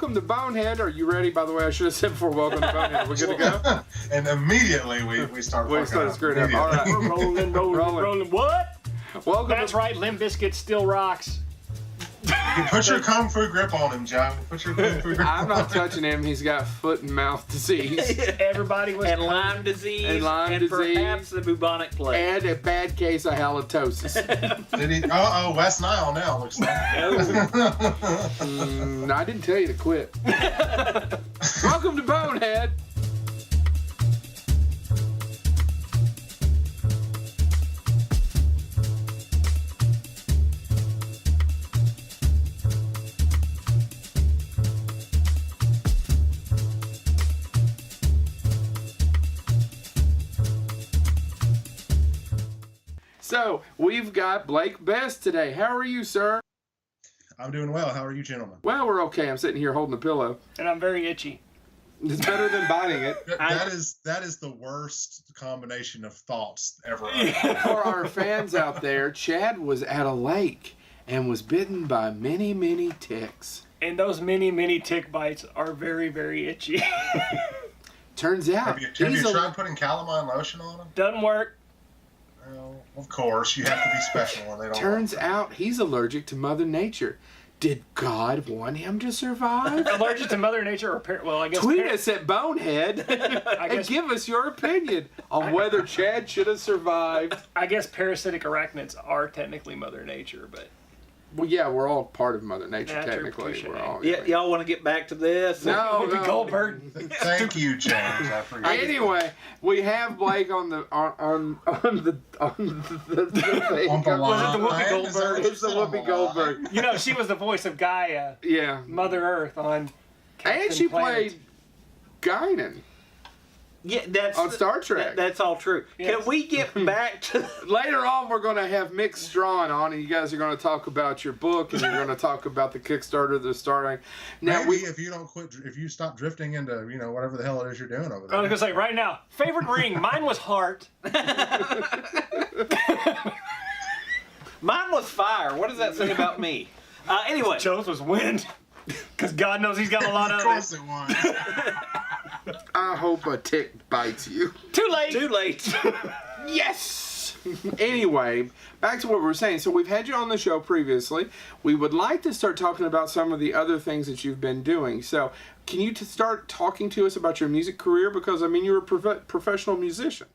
welcome to Bonehead. Are you ready? By the way, I should have said before welcome to Bonehead. Are we good to go? And immediately we start screwing up. All right. We're rolling. What? Welcome. That's right, Limp Bizkit still rocks. You put your kung fu grip on him, John. Put your kung fu grip I'm on not touching him. He's got foot and mouth disease. Everybody was... And Lyme disease. And perhaps the bubonic plague. And a bad case of halitosis. Did he? West Nile now, looks like. I didn't tell you to quit. Welcome to Bonehead. So, we've got Blake Best today. How are you, sir? I'm doing well. How are you, gentlemen? Well, we're okay. I'm sitting here holding a pillow. And I'm very itchy. It's better than biting it. That is the worst combination of thoughts ever. For our fans out there, Chad was at a lake and was bitten by many, many ticks. And those many tick bites are very, very itchy. Turns out... Have you tried putting calamine lotion on them? Doesn't work. Well, of course, you have to be special when they don't. Turns out he's allergic to Mother Nature. Did God want him to survive? Allergic to Mother Nature, or I guess. Tweet us at Bonehead and give us your opinion on whether Chad should have survived. I guess parasitic arachnids are technically Mother Nature, but. Well, yeah, we're all part of Mother Nature, Yeah, technically. true. We're all, Yeah, y'all want to get back to this? No, Whoopi Goldberg. Thank you, James. I appreciate it. Anyway, we have Blake on the thing. On the Was it the Whoopi line? Goldberg? Is that It's the what you Whoopi said on the line? Goldberg. You know, she was the voice of Gaia, Yeah. Mother Earth on. Captain And she Planet. played Guinan Yeah, that's on Star Trek. That's all true. Yes. Can we get back to? Later on, we're going to have Mick Strawn on, and you guys are going to talk about your book, and you're going to talk about the Kickstarter they're starting. Now, Maybe if you stop drifting into whatever the hell it is you're doing over I was there. gonna say right now, favorite ring. Mine was heart. Mine was fire. What does that say about me? Anyway, Joe's was wind. Because God knows he's got a lot Of of course it. it was. I hope a tick bites you. Too late. too late. Yes! Anyway, back to what we were saying. So we've had you on the show previously. We would like to start talking about some of the other things that you've been doing. So can you start talking to us about your music career? Because, I mean, you're a professional musician.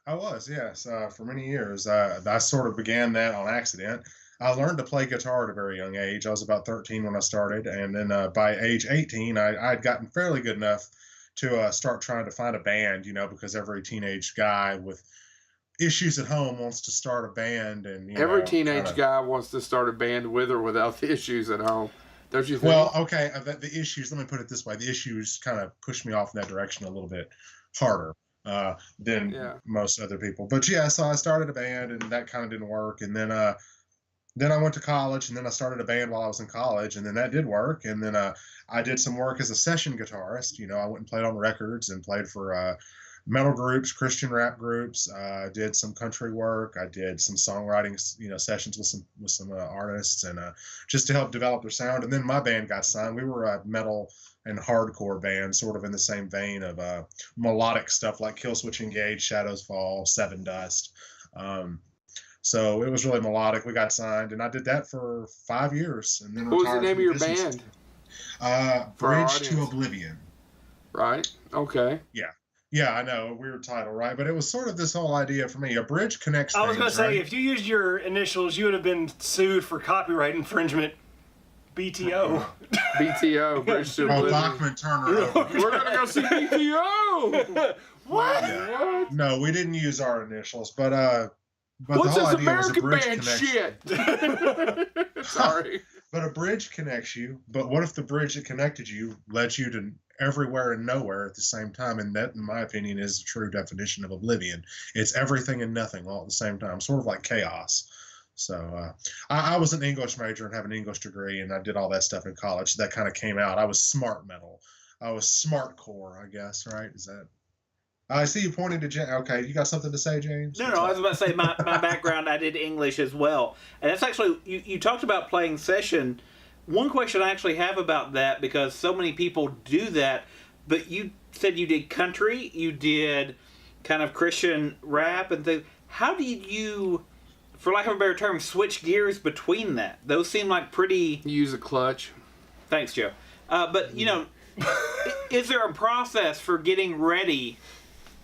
I was, yes, for many years. I sort of began that on accident. I learned to play guitar at a very young age. I was about 13 when I started, and then by age 18, I'd gotten fairly good enough to start trying to find a band, because every teenage guy with issues at home wants to start a band. And Every teenage guy wants to start a band with or without the issues at home. Don't you think? Well, okay, the issues, let me put it this way. The issues kind of pushed me off in that direction a little bit harder than most other people. But yeah, so I started a band, and that kind of didn't work. And then I went to college, and then I started a band while I was in college, and then that did work. And then I did some work as a session guitarist. I went and played on records and played for metal groups, Christian rap groups. I did some country work. I did some songwriting, sessions with some artists, and just to help develop their sound. And then my band got signed. We were a metal and hardcore band, sort of in the same vein of melodic stuff like Killswitch Engage, Shadows Fall, Seven Dust. So it was really melodic. We got signed, and I did that for 5 years. And then what was the name of your business. band? Bridge to Oblivion. Right. Okay. Yeah, I know, a weird title, right? But it was sort of this whole idea for me. A bridge connects I was things, gonna say, right? if you used your initials, you would have been sued for copyright infringement. BTO. BTO. Bridge to Oh, Oblivion. Bachman Turner. We're going to go see BTO! What? Yeah. What? No, we didn't use our initials, but What's the whole this idea was a American bridge band connection. shit? Sorry. But a bridge connects you. But what if the bridge that connected you led you to everywhere and nowhere at the same time? And that, in my opinion, is the true definition of oblivion. It's everything and nothing all at the same time, sort of like chaos. So I was an English major and have an English degree, and I did all that stuff in college. So that kind of came out. I was smart metal. I was smartcore, I guess, right? Is that? I see you pointing to James. Okay, you got something to say, James? No, I was about to say my background, I did English as well. And that's actually, you talked about playing session One question I actually have about that, because so many people do that, but you said you did country, you did kind of Christian rap and things. How did you, for lack of a better term, switch gears between that? Those seem like pretty... Use a clutch. Thanks, Joe. But, you know, is there a process for getting ready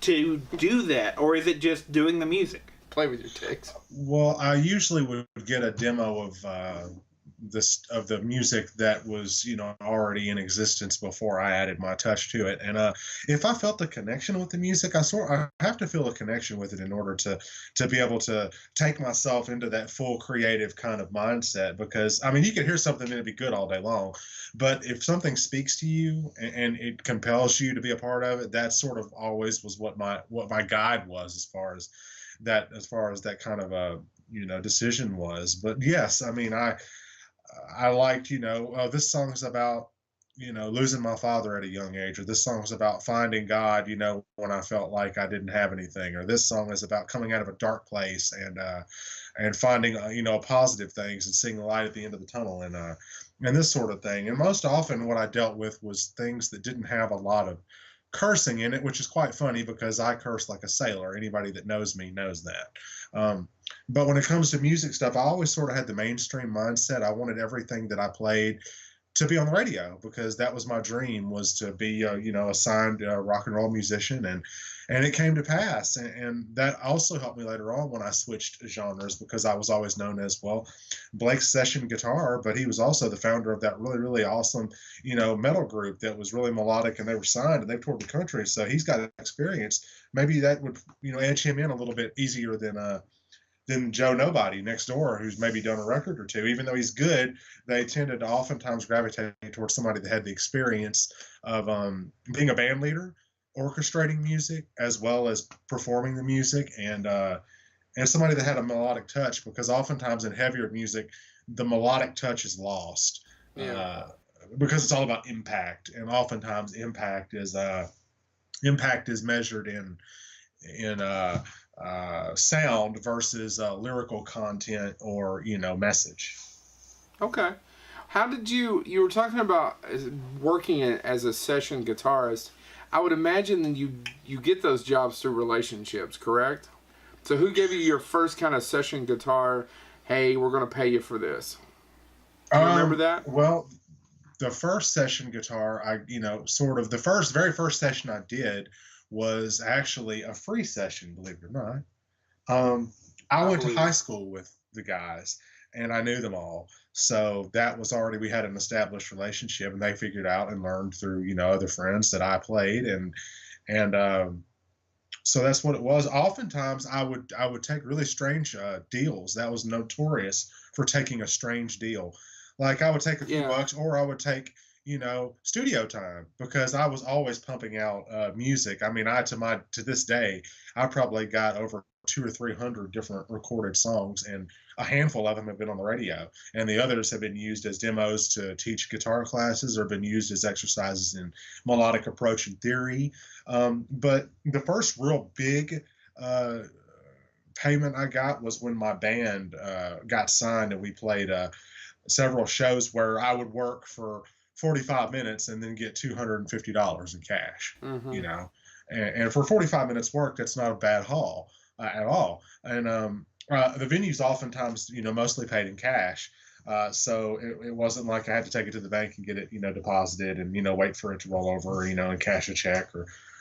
to do that, or is it just doing the music? Play with your ticks. Well, I usually would get a demo of the music that was, you know, already in existence before I added my touch to it. And if I felt the connection with the music, I have to feel a connection with it in order to be able to take myself into that full creative kind of mindset. Because I mean, you could hear something and it'd be good all day long, but if something speaks to you and it compels you to be a part of it, that sort of always was what my guide was as far as that kind of a, you know, decision was. But yes, I mean, I liked, you know, this song is about, you know, losing my father at a young age, or this song is about finding God, you know, when I felt like I didn't have anything, or this song is about coming out of a dark place and finding, you know, positive things and seeing the light at the end of the tunnel, and this sort of thing. And most often what I dealt with was things that didn't have a lot of cursing in it, which is quite funny because I curse like a sailor. Anybody that knows me knows that. But when it comes to music stuff, I always sort of had the mainstream mindset. I wanted everything that I played to be on the radio, because that was my dream, was to be you know, a signed rock and roll musician, and it came to pass. And that also helped me later on when I switched genres, because I was always known as, well, Blake's session guitar, but he was also the founder of that really, really awesome, you know, metal group that was really melodic, and they were signed and they toured the country, so he's got experience. Maybe that would, you know, edge him in a little bit easier than Joe Nobody next door, who's maybe done a record or two. Even though he's good, they tended to oftentimes gravitate towards somebody that had the experience of being a band leader, orchestrating music, as well as performing the music, and somebody that had a melodic touch, because oftentimes in heavier music, the melodic touch is lost. Yeah. Because it's all about impact, and oftentimes impact is measured in sound versus lyrical content or, you know, message. Okay. How did you were talking about working as a session guitarist. I would imagine that you get those jobs through relationships, correct? So who gave you your first kind of session guitar, hey, we're going to pay you for this? Do you remember that? Well, the first session guitar, very first session I did was actually a free session, believe it or not. I went to high school with the guys, and I knew them all. So that was already, we had an established relationship, and they figured out and learned through, you know, other friends that I played. And so that's what it was. Oftentimes I would take really strange deals. That was notorious for taking a strange deal. Like I would take a few bucks, or I would take, you know, studio time, because I was always pumping out music. I mean, to this day, I probably got over 200 or 300 different recorded songs, and a handful of them have been on the radio, and the others have been used as demos to teach guitar classes, or been used as exercises in melodic approach and theory. But the first real big payment I got was when my band got signed, and we played several shows where I would work for 45 minutes and then get $250 in cash. You know, and for 45 minutes work, that's not a bad haul at all. And the venues oftentimes, you know, mostly paid in cash. So it wasn't like I had to take it to the bank and get it, you know, deposited and, you know, wait for it to roll over, you know, and cash a check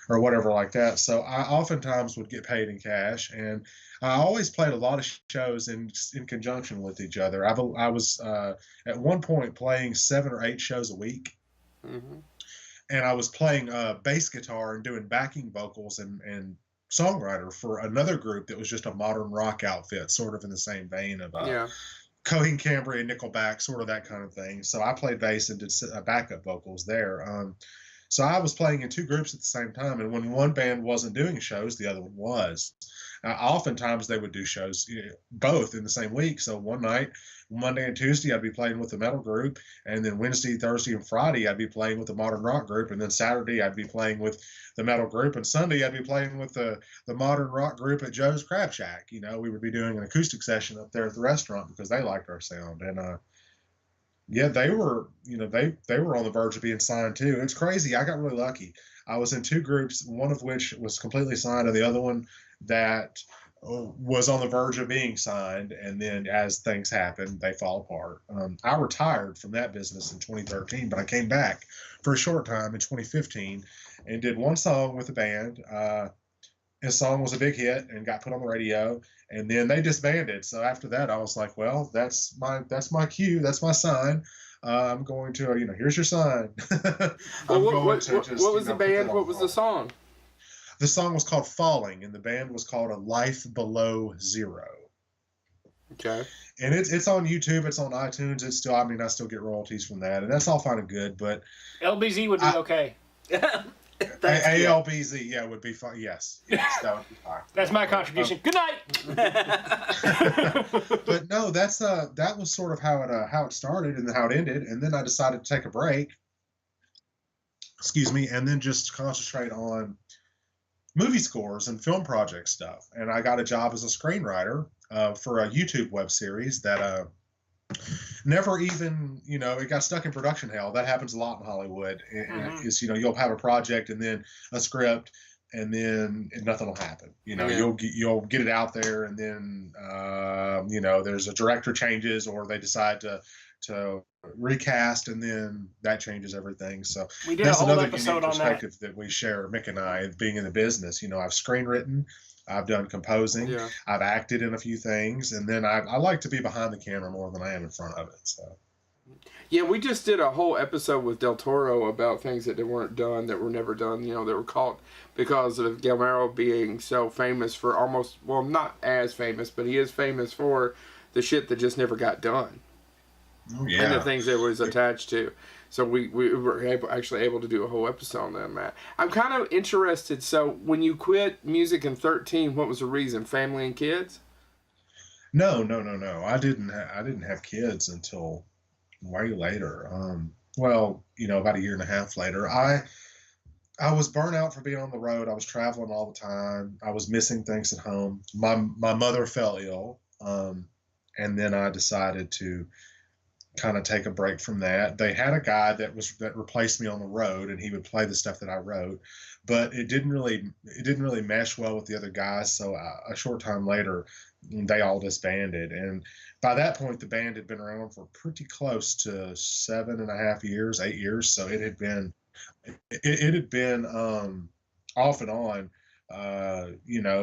or whatever like that. So I oftentimes would get paid in cash, and I always played a lot of shows in conjunction with each other. I was at one point playing 7 or 8 shows a week. And I was playing bass guitar and doing backing vocals and songwriter for another group that was just a modern rock outfit, sort of in the same vein of Coheed, Cambria, Nickelback, sort of that kind of thing. So I played bass and did backup vocals there. So I was playing in 2 groups at the same time, and when one band wasn't doing shows, the other one was. Oftentimes they would do shows, you know, both in the same week. So one night, Monday and Tuesday, I'd be playing with the metal group, and then Wednesday, Thursday, and Friday, I'd be playing with the modern rock group, and then Saturday, I'd be playing with the metal group, and Sunday, I'd be playing with the modern rock group at Joe's Crab Shack. You know, we would be doing an acoustic session up there at the restaurant because they liked our sound. And Yeah, they were, they were on the verge of being signed too. It's crazy. I got really lucky. I was in two groups, one of which was completely signed, and the other one that was on the verge of being signed. And then as things happen, they fall apart. I retired from that business in 2013, but I came back for a short time in 2015 and did one song with the band. His song was a big hit and got put on the radio, and then they disbanded. So after that, I was like, well, that's my cue, that's my sign. I'm going to, here's your sign. What was the band? What was the song? The song was called Falling, and the band was called A Life Below Zero. Okay. And it's on YouTube, it's on iTunes. It's still, I still get royalties from that, and that's all fine and good. But LBZ would be okay. ALBZ, yeah, would be fine. Yes, that would be fine. That's my contribution. Good night. But no, that was sort of how it started and how it ended, and then I decided to take a break. Excuse me, and then just concentrate on movie scores and film project stuff. And I got a job as a screenwriter for a YouTube web series that never even, it got stuck in production hell. That happens a lot in Hollywood. Is you'll have a project and then a script, and then nothing will happen. You'll get it out there, and then there's a director changes, or they decide to recast, and then that changes everything. So we did that's a whole another episode unique on perspective that we share, Mick and I, being in the business. I've screenwritten, I've done composing, Yeah. I've acted in a few things, and then I like to be behind the camera more than I am in front of it. So Yeah, we just did a whole episode with Del Toro about things that weren't done, that were never done, that were caught because of Guillermo being so famous for not as famous, but he is famous for the shit that just never got done. Oh, yeah. And the things that it was attached to. So we were actually able to do a whole episode on that, Matt. I'm kind of interested. So when you quit music in 2013, what was the reason? Family and kids? No. I didn't have kids until way later. About a year and a half later. I was burnt out from being on the road. I was traveling all the time. I was missing things at home. My mother fell ill, and then I decided to kind of take a break from that. They had a guy that replaced me on the road, and he would play the stuff that I wrote, but it didn't really mesh well with the other guys. So a short time later, they all disbanded, and by that point, the band had been around for pretty close to 7.5 years, 8 years. So it had been off and on.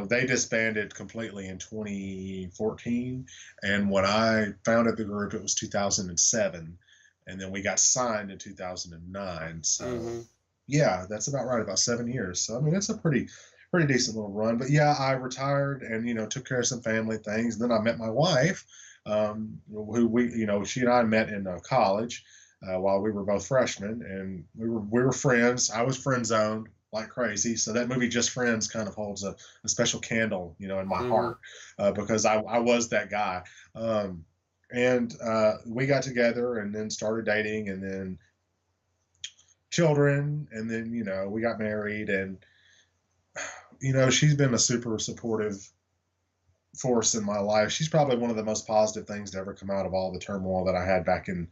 They disbanded completely in 2014, and when I founded the group, it was 2007, and then we got signed in 2009. So yeah, that's about right, about 7 years. So it's a pretty decent little run. But yeah, I retired and took care of some family things. And then I met my wife, who she and I met in college while we were both freshmen, and we were friends. I was friend zoned like crazy. So that movie Just Friends kind of holds a special candle, in my heart, because I was that guy. And we got together and then started dating, and then children, and then, we got married, and, she's been a super supportive force in my life. She's probably one of the most positive things to ever come out of all the turmoil that I had back in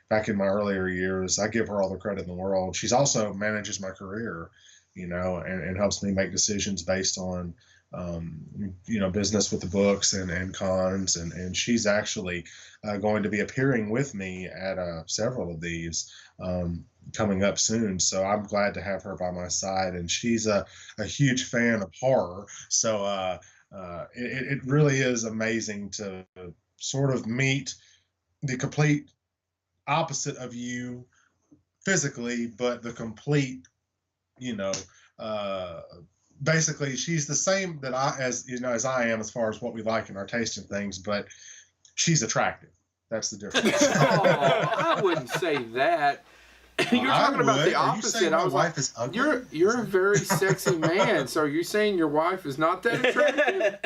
my earlier years. I give her all the credit in the world. She's also manages my career, and helps me make decisions based on, business with the books and cons. And she's actually going to be appearing with me at several of these coming up soon. So I'm glad to have her by my side. And she's a huge fan of horror. So it really is amazing to sort of meet the complete opposite of you physically, but the complete, basically she's the same as I am as far as what we like in our taste in things, but she's attractive. That's the difference. Oh, I wouldn't say that. You're talking about the opposite. I was like, is ugly? You're a very sexy man. So you're saying your wife is not that attractive?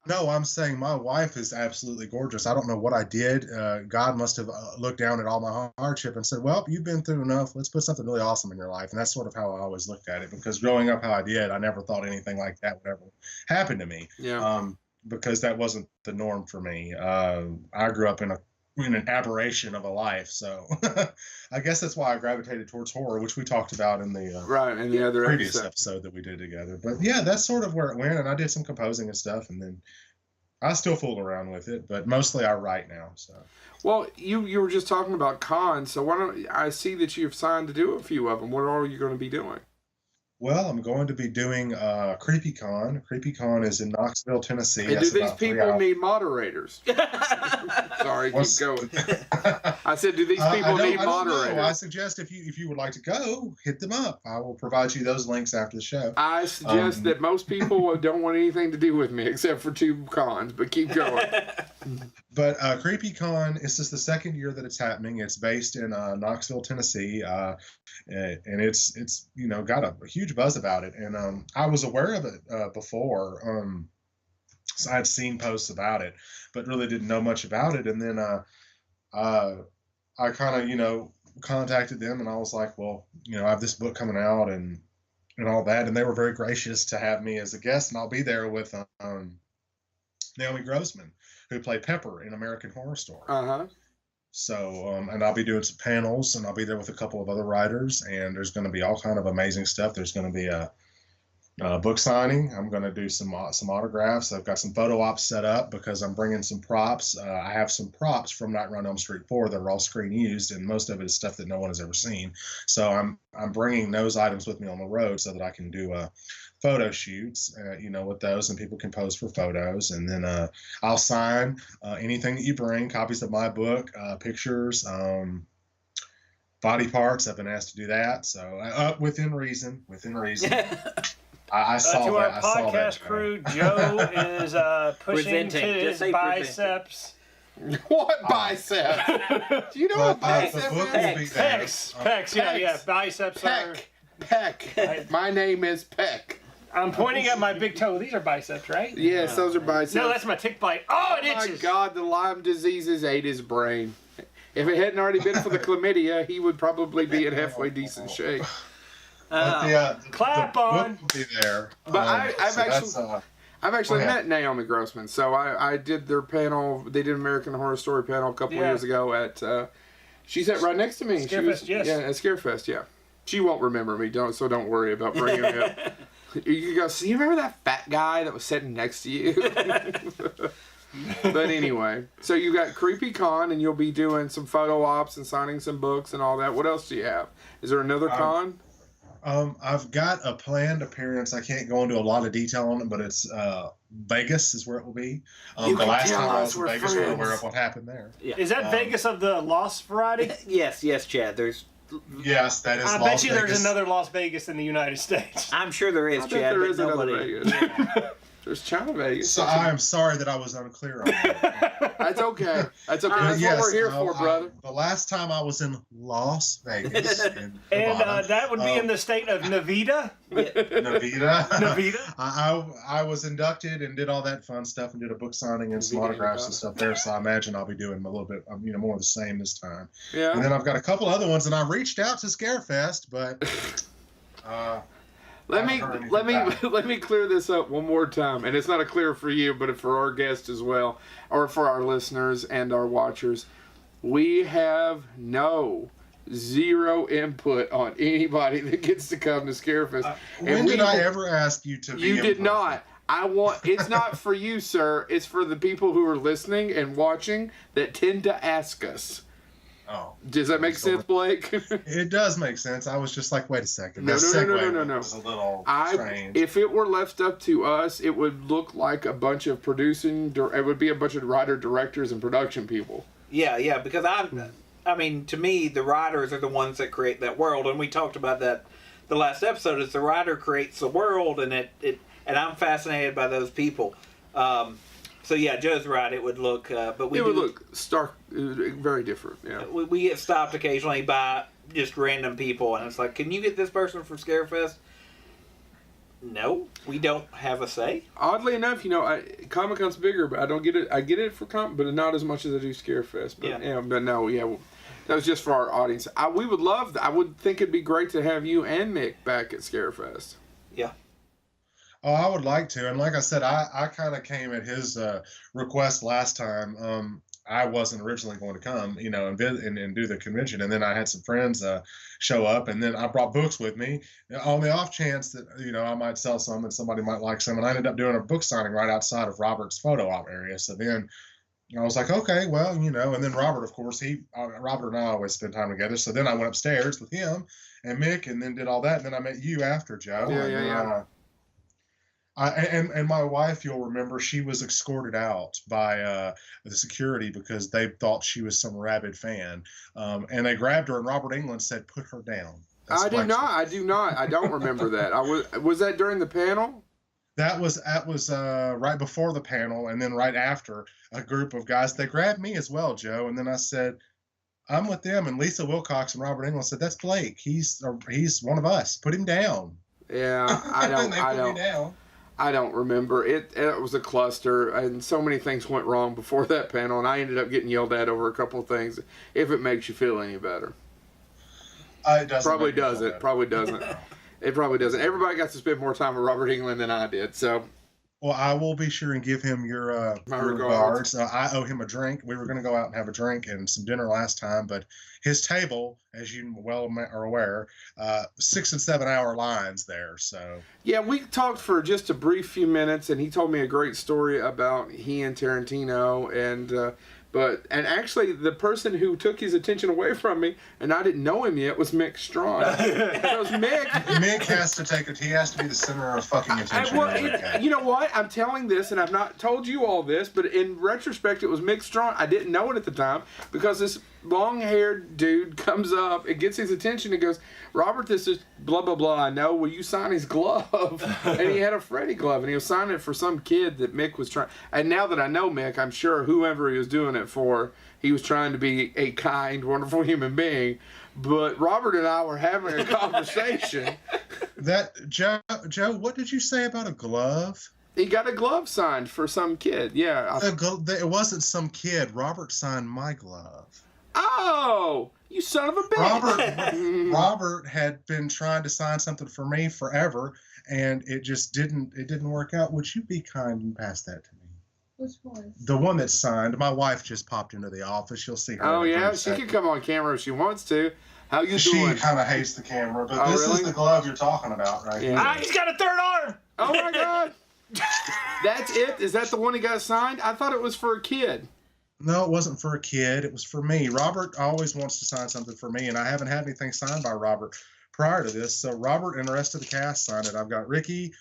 No, I'm saying my wife is absolutely gorgeous. I don't know what I did. God must have looked down at all my hardship and said, well, you've been through enough. Let's put something really awesome in your life. And that's sort of how I always looked at it, because growing up how I did, I never thought anything like that would ever happen to me. Yeah. Because that wasn't the norm for me. I grew up in a an aberration of a life. So I guess that's why I gravitated towards horror, which we talked about in the in the other previous episode that we did together. But yeah, that's sort of where it went, and I did some composing and stuff, and then I still fool around with it, but mostly I write now. So. Well, you were just talking about cons, so why don't I see that you've signed to do a few of them? What are you going to be doing? Well, I'm going to be doing CreepyCon. CreepyCon is in Knoxville, Tennessee. And do these people need moderators? Sorry, keep going. I said, do these people need moderators? I suggest if you would like to go, hit them up. I will provide you those links after the show. I suggest that most people don't want anything to do with me except for 2 cons, but keep going. But CreepyCon, this is the second year that it's happening. It's based in Knoxville, Tennessee, and it's got a huge buzz about it. And I was aware of it before. So I had seen posts about it, but really didn't know much about it. And then I kind of contacted them, and I was like, well, I have this book coming out and all that, and they were very gracious to have me as a guest, and I'll be there with Naomi Grossman, who played Pepper in American Horror Story. Uh-huh. So, and I'll be doing some panels, and I'll be there with a couple of other writers, and there's going to be all kind of amazing stuff. There's going to be a book signing. I'm going to do some autographs. I've got some photo ops set up because I'm bringing some props. I have some props from Night Run Elm Street 4 that are all screen used, and most of it is stuff that no one has ever seen. So I'm bringing those items with me on the road so that I can do photo shoots, with those, and people can pose for photos. And then I'll sign anything that you bring, copies of my book, pictures, body parts. I've been asked to do that. So within reason. I saw to that. our podcast crew, Joe is pushing to his biceps. What bicep? Do you know what bicep is? Pecs. Yeah. Biceps Peck. My name is Peck. I'm pointing at my big toe. These are biceps, right? Yes, those are biceps. No, that's my tick bite. Oh, it itches. My God, the Lyme diseases ate his brain. If it hadn't already been for the chlamydia, he would probably be in halfway decent shape. Clap on. Book will be there. But I've actually met Naomi Grossman. So I did their panel. They did American Horror Story panel a couple of years ago at. She sat right next to me. Scarefest, yes. Yeah, at Scarefest. Yeah. She won't remember me. Don't worry about bringing it up. You go. So you remember that fat guy that was sitting next to you? But anyway, so you got CreepyCon, and you'll be doing some photo ops and signing some books and all that. What else do you have? Is there another con? I've got a planned appearance. I can't go into a lot of detail on it, but it's Vegas is where it will be. The last time I was in Vegas, we were aware of what happened there. Yeah. Is that Vegas of the Lost variety? Yes, Chad. Yes, that is. I bet you there's another Las Vegas in the United States. I'm sure there is, Chad. There is another Vegas. There's China Vegas. So I am sorry that I was unclear on that. That's okay. That's what we're here for, brother. The last time I was in Las Vegas. And that would be in the state of Nevada? Nevada. I was inducted and did all that fun stuff and did a book signing and some autographs and stuff there. So I imagine I'll be doing a little bit, more of the same this time. Yeah. And then I've got a couple other ones, and I reached out to Scarefest, but. Let me clear this up one more time, and it's not a clear for you, but for our guests as well, or for our listeners and our watchers. We have zero input on anybody that gets to come to Scarefest. When did I ever ask you to be You did not. It's not for you, sir. It's for the people who are listening and watching that tend to ask us. Oh. Does that make sense, Blake? It does make sense. I was just like, wait a second. No. Was a little strange. If it were left up to us, it would look like a bunch of it would be a bunch of writer-directors and production people. Yeah, because to me, the writers are the ones that create that world, and we talked about that the last episode, is the writer creates the world, and and I'm fascinated by those people. So yeah, Joe's right. It would look, but would look stark, very different. Yeah, we get stopped occasionally by just random people, and it's like, can you get this person from Scarefest? No, we don't have a say. Oddly enough, Comic-Con's bigger, but I don't get it. I get it for but not as much as I do Scarefest. But that was just for our audience. We would love. I would think it'd be great to have you and Mick back at Scarefest. Yeah. Oh, I would like to. And like I said, I kind of came at his request last time. I wasn't originally going to come, and do the convention. And then I had some friends show up, and then I brought books with me on the off chance that, I might sell some and somebody might like some. And I ended up doing a book signing right outside of Robert's photo op area. So then I was like, okay, well, and then Robert, of course, Robert and I always spend time together. So then I went upstairs with him and Mick, and then did all that. And then I met you after, Joe. Yeah. And my wife, you'll remember, she was escorted out by the security because they thought she was some rabid fan. And they grabbed her, and Robert Englund said, put her down. I do not. I don't remember that. Was that during the panel? That was right before the panel, and then right after, a group of guys, they grabbed me as well, Joe. And then I said, I'm with them. And Lisa Wilcox and Robert Englund said, that's Blake. He's one of us. Put him down. Yeah, I don't remember. It was a cluster, and so many things went wrong before that panel, and I ended up getting yelled at over a couple of things. If it makes you feel any better. It doesn't. Probably doesn't. It probably doesn't. Everybody got to spend more time with Robert Englund than I did, so. Well, I will be sure and give him your regards. I owe him a drink. We were going to go out and have a drink and some dinner last time, but his table, as you well are aware, 6 and 7 hour lines there. So yeah, we talked for just a brief few minutes, and he told me a great story about he and Tarantino, and actually the person who took his attention away from me, and I didn't know him yet, was Mick Strawn. Because Mick has to take it. He has to be the center of fucking attention. You know what? I'm telling this, and I've not told you all this, but in retrospect, it was Mick Strawn. I didn't know it at the time because this long-haired dude comes up and gets his attention and goes, Robert, this is blah, blah, blah. I know. Will you sign his glove? And he had a Freddy glove, and he was signing it for some kid that Mick was trying. And now that I know Mick, I'm sure whoever he was doing it for, he was trying to be a kind, wonderful human being. But Robert and I were having a conversation. Joe, what did you say about a glove? He got a glove signed for some kid. Yeah. It wasn't some kid. Robert signed my glove. Oh, you son of a bitch. Robert had been trying to sign something for me forever, and it just didn't work out. Would you be kind and pass that to me? Which one? The one that's signed. My wife just popped into the office. You'll see her. Oh, yeah? She can come on camera if she wants to. How you doing? She kind of hates the camera, but this is the glove you're talking about, right? Yeah. He's got a third arm! Oh, my God. That's it? Is that the one he got signed? I thought it was for a kid. No, it wasn't for a kid. It was for me. Robert always wants to sign something for me, and I haven't had anything signed by Robert prior to this. So Robert and the rest of the cast signed it. I've got Ricky,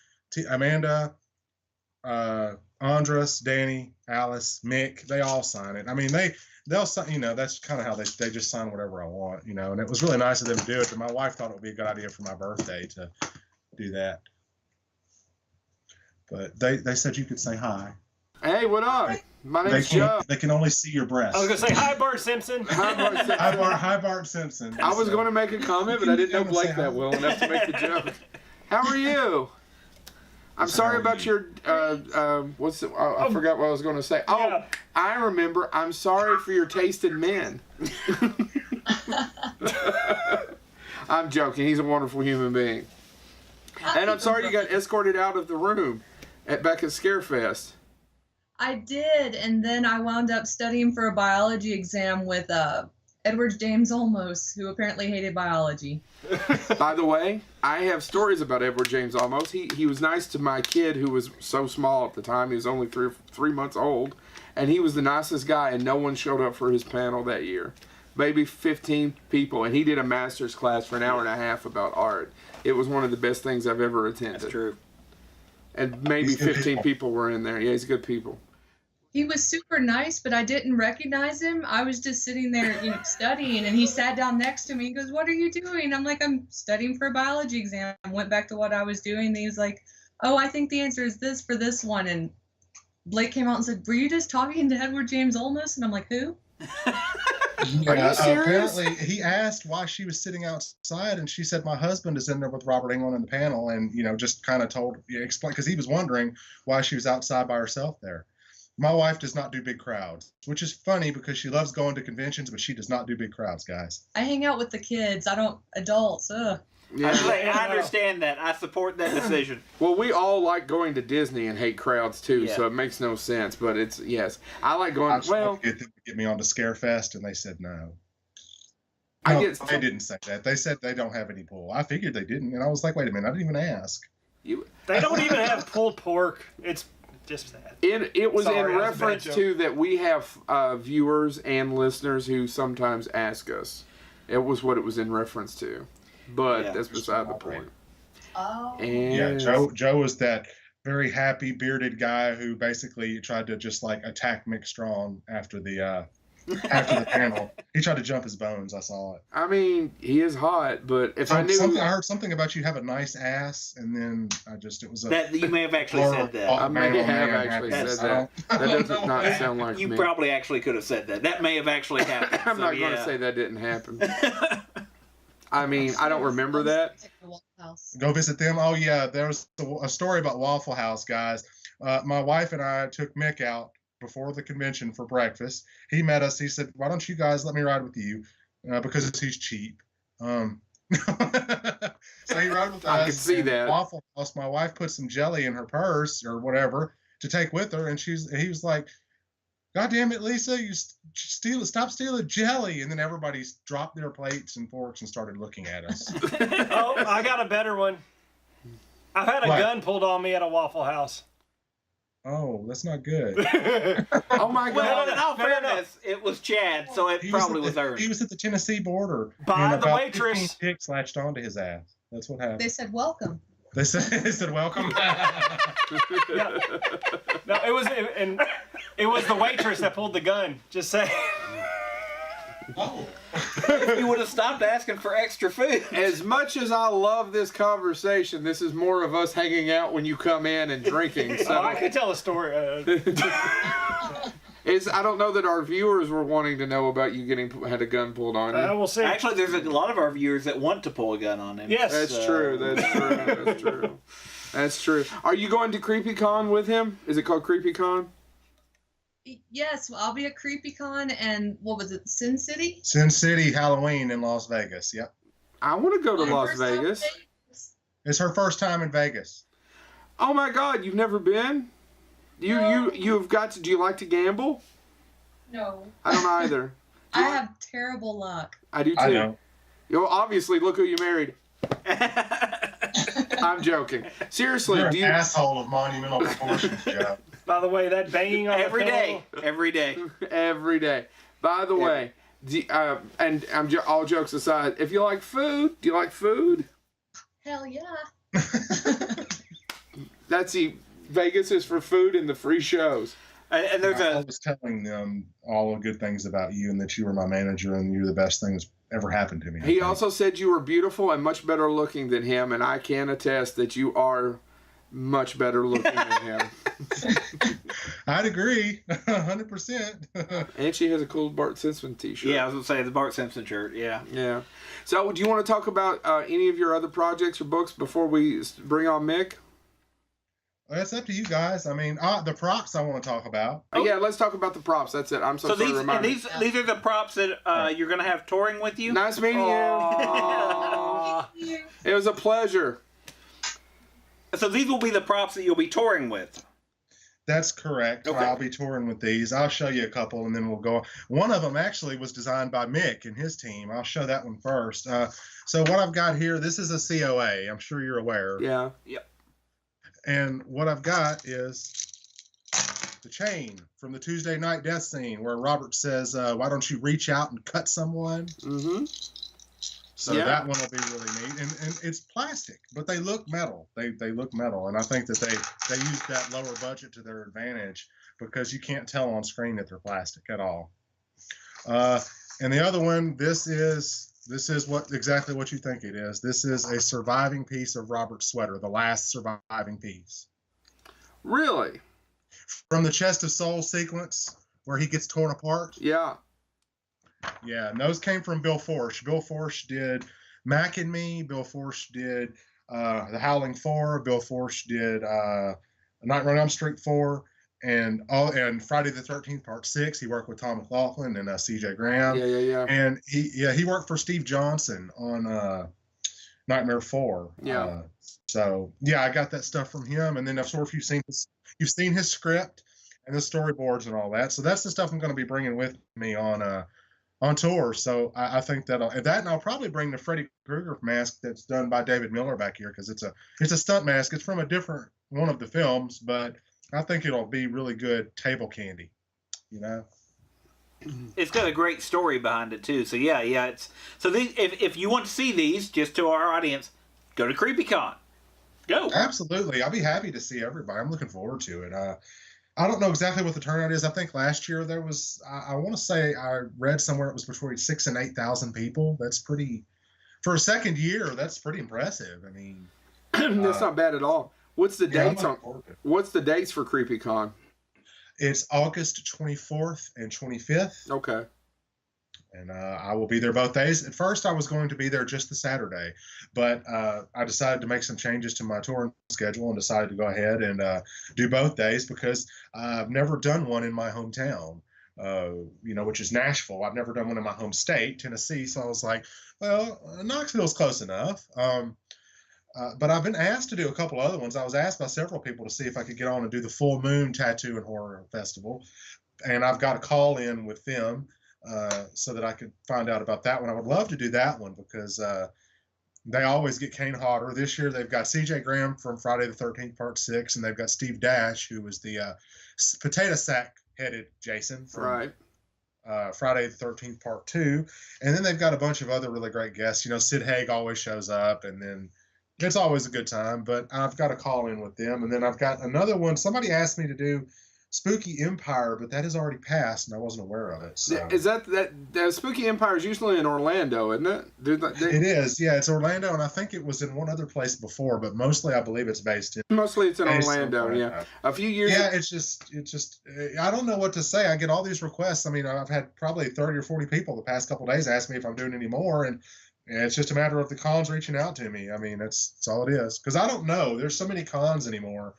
Amanda, Andres, Danny, Alice, Mick. They all sign it. I mean, they'll sign. That's kind of how they just sign whatever I want. And it was really nice of them to do it. And my wife thought it would be a good idea for my birthday to do that. But they said you could say hi. Hey, what up? My name's Joe. They can only see your breast. I was going to say, hi, Bart Simpson. Hi, Bart Simpson. Hi, Bart Simpson. I was going to make a comment, but I didn't know Blake that well enough to make the joke. How are you? I'm sorry about your, I forgot what I was going to say. Oh, yeah. I remember. I'm sorry for your taste in men. I'm joking. He's a wonderful human being. And I'm sorry you got escorted out of the room back at Scarefest. I did, and then I wound up studying for a biology exam with Edward James Olmos, who apparently hated biology. By the way, I have stories about Edward James Olmos. He was nice to my kid who was so small at the time. He was only three months old, and he was the nicest guy, and no one showed up for his panel that year. Maybe 15 people, and he did a master's class for an hour and a half about art. It was one of the best things I've ever attended. That's true. And maybe 15 people were in there. Yeah, he's good people. He was super nice, but I didn't recognize him. I was just sitting there, studying, and he sat down next to me. He goes, "What are you doing?" I'm like, "I'm studying for a biology exam." I went back to what I was doing. And he was like, "Oh, I think the answer is this for this one." And Blake came out and said, "Were you just talking to Edward James Olmos?" And I'm like, "Who?" Are you serious? Apparently, he asked why she was sitting outside, and she said, "My husband is in there with Robert Englund in the panel," and just kind of explained because he was wondering why she was outside by herself there. My wife does not do big crowds, which is funny because she loves going to conventions, but she does not do big crowds, guys. I hang out with the kids. I don't adults. Ugh. Yeah. I understand that. I support that decision. Well, we all like going to Disney and hate crowds too, Yeah. so it makes no sense. But it's yes, I like I going. was trying Well, to get them to get me onto Scarefest, and they said no. I No, get they didn't say that. They said they don't have any pool. I figured they didn't, and I was like, wait a minute, I didn't even ask. They don't even have pulled pork. It's just sad. It was Sorry, in that was a bad reference joke. to that we have viewers and listeners who sometimes ask us. It was what it was in reference to, but Yeah. that's beside the point. Oh. And Yeah, Joe was that very happy bearded guy who basically tried to just like attack Mick Strawn after the panel. He tried to jump his bones. I saw it. I mean, he is hot, but if I knew, I heard something about you have a nice ass, and then it was a. That you may have actually said that. I may man-on-man have actually happiness. said that. I That don't does know. not sound like You me. probably actually could have said that. That may have actually happened. I'm so, not going to yeah. say that didn't happen. I mean, I don't remember that. Go visit them. Oh yeah, there was a story about Waffle House, guys. My wife and I took Mick out before the convention for breakfast. He met us. He said, "Why don't you guys let me ride with you?" Because he's cheap. So he rode with us. I can see and that. Waffle House. My wife put some jelly in her purse or whatever to take with her, and he was like, "God damn it, Lisa, you stop stealing jelly!" And then everybody dropped their plates and forks and started looking at us. Oh, I got a better one. I've had a What? gun pulled on me at a Waffle House. Oh, that's not good. Oh my Well, God! in all No, no, no. fairness, it was Chad, so it probably was earned. He was at the Tennessee border. By and the about waitress. 15 dicks latched onto his ass. That's what happened. They said welcome. They said welcome. Yeah. No, it was the waitress that pulled the gun. Just say. Oh. You would have stopped asking for extra food. As much as I love this conversation, this is more of us hanging out when you come in and drinking. Oh, I So could tell a story. I don't know that our viewers were wanting to know about you had a gun pulled on you. We'll see. Actually, there's a lot of our viewers that want to pull a gun on him. Yes. That's true. That's true. That's true. That's true. Are you going to CreepyCon with him? Is it called CreepyCon? Yes, well, I'll be at CreepyCon and what was it, Sin City? Sin City Halloween in Las Vegas. Yep. I want to go to My Las first time in Vegas. Vegas. It's her first time in Vegas. Oh my God! You've never been? No. You've got to. Do you like to gamble? No. I don't either. I have terrible luck. I do too. I know. You obviously look who you married. I'm joking. Seriously, You're do an you? asshole of monumental proportions, Joe. By the way, that banging on Every the day. pillow, Every day. Every day. By the way, and all jokes aside, if you like food, do you like food? Hell yeah. That's Vegas is for food and the free shows. And there's I a was telling them all the good things about you and that you were my manager and you're the best thing that's ever happened to me. I He think. also said you were beautiful and much better looking than him, and I can attest that you are much better looking than him. I'd agree, 100%. And she has a cool Bart Simpson t-shirt. yeah, I was gonna say the Bart Simpson shirt. Yeah. Yeah. So, do you want to talk about any of your other projects or books before we bring on Mick? That's up to you guys. I mean, the props I want to talk about. Yeah, let's talk about the props. That's it. I'm so So sorry to these remind me. these are the props that you're gonna have touring with you. Nice meeting Aw. you. It was a pleasure. So these will be the props that you'll be touring with. That's correct. Okay. I'll be touring with these. I'll show you a couple, and then we'll go. One of them actually was designed by Mick and his team. I'll show that one first. So what I've got here, this is a COA. I'm sure you're aware. Yeah. And what I've got is the chain from the Tuesday Night Death Scene, where Robert says, "Why don't you reach out and cut someone?" Mm-hmm. So Yeah. that one will be really neat, and it's plastic, but they look metal. They look metal, and I think that they use that lower budget to their advantage because you can't tell on screen that they're plastic at all. And the other one, this is exactly what you think it is. This is a surviving piece of Robert's sweater, the last surviving piece Really? from the Chest of Souls sequence where he gets torn apart. Yeah. Yeah, and those came from Bill Forsh. Bill Forsh did Mac and Me. Bill Forsh did The Howling Four. Bill Forsh did Nightmare on Elm Street 4, and Friday the 13th Part 6. He worked with Tom McLaughlin and C.J. Graham. Yeah. And he worked for Steve Johnson on Nightmare 4. Yeah. So yeah, I got that stuff from him, and then of course you've seen his script and the storyboards and all that. So that's the stuff I'm going to be bringing with me on tour. So I think and I'll probably bring the Freddy Krueger mask that's done by David Miller back here, because it's a stunt mask. It's from a different one of the films, but I think it'll be really good table candy, you know. It's got a great story behind it too. So yeah, it's so these. If you want to see these, just to our audience, go to CreepyCon. Go. Absolutely, I'll be happy to see everybody. I'm looking forward to it. I don't know exactly what the turnout is. I think last year there was, I want to say I read somewhere it was between 6,000 and 8,000 people. That's pretty, for a second year, that's pretty impressive. I mean, that's not bad at all. What's the dates what's the dates for CreepyCon? It's August 24th and 25th. Okay. And I will be there both days. At first, I was going to be there just the Saturday, but I decided to make some changes to my touring schedule and decided to go ahead and do both days, because I've never done one in my hometown, which is Nashville. I've never done one in my home state, Tennessee. So I was like, well, Knoxville's close enough. But I've been asked to do a couple other ones. I was asked by several people to see if I could get on and do the Full Moon Tattoo and Horror Festival. And I've got a call in with them. So that I could find out about that one. I would love to do that one, because they always get cane hotter. This year they've got CJ Graham from Friday the 13th Part 6, and they've got Steve Dash, who was the potato sack headed Jason from Friday the 13th Part 2. And then they've got a bunch of other really great guests. You know, Sid Haig always shows up, and then it's always a good time. But I've got a call in with them. And then I've got another one. Somebody asked me to do Spooky Empire, but that has already passed, and I wasn't aware of it. So. Is that Spooky Empire is usually in Orlando, isn't it? It is, yeah. It's Orlando, and I think it was in one other place before, but mostly I believe it's based in. Mostly it's in Orlando, yeah. A few years. Yeah, it's just. I don't know what to say. I get all these requests. I mean, I've had probably 30 or 40 people the past couple of days ask me if I'm doing any more, and it's just a matter of the cons reaching out to me. I mean, that's all it is. Because I don't know. There's so many cons anymore.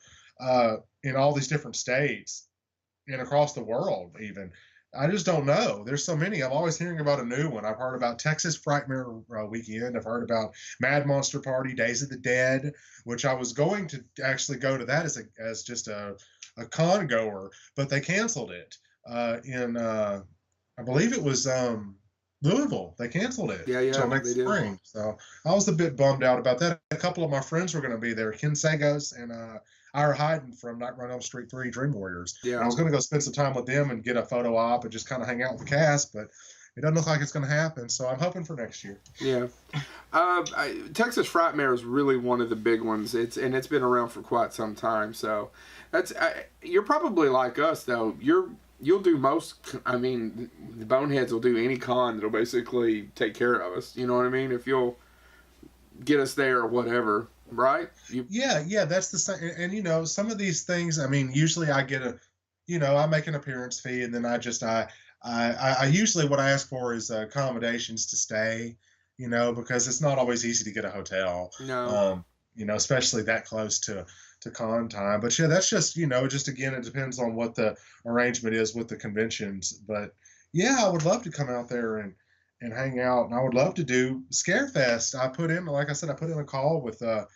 In all these different states and across the world even. I just don't know. There's so many. I'm always hearing about a new one. I've heard about Texas Frightmare Weekend. I've heard about Mad Monster Party, Days of the Dead, which I was going to actually go to that as just a con goer, but they canceled it in I believe it was Louisville. They canceled it until next spring. So I was a bit bummed out about that. A couple of my friends were going to be there, Ken Sagos and Ira Hayden from Nightmare on Elm Street 3 Dream Warriors. Yeah. And I was going to go spend some time with them and get a photo op and just kind of hang out with the cast, but it doesn't look like it's going to happen. So I'm hoping for next year. Yeah. Texas Frightmare is really one of the big ones. It's been around for quite some time. So that's you're probably like us though. You'll do most. I mean, the Boneheads will do any con that'll basically take care of us. You know what I mean? If you'll get us there or whatever. Right? Yeah, that's the same. And some of these things, I mean, usually I get I make an appearance fee, and then I usually what I ask for is accommodations to stay, because it's not always easy to get a hotel. No. Especially that close to con time. But yeah, that's just, just again, it depends on what the arrangement is with the conventions. But yeah, I would love to come out there and hang out, and I would love to do Scarefest. I put in a call with the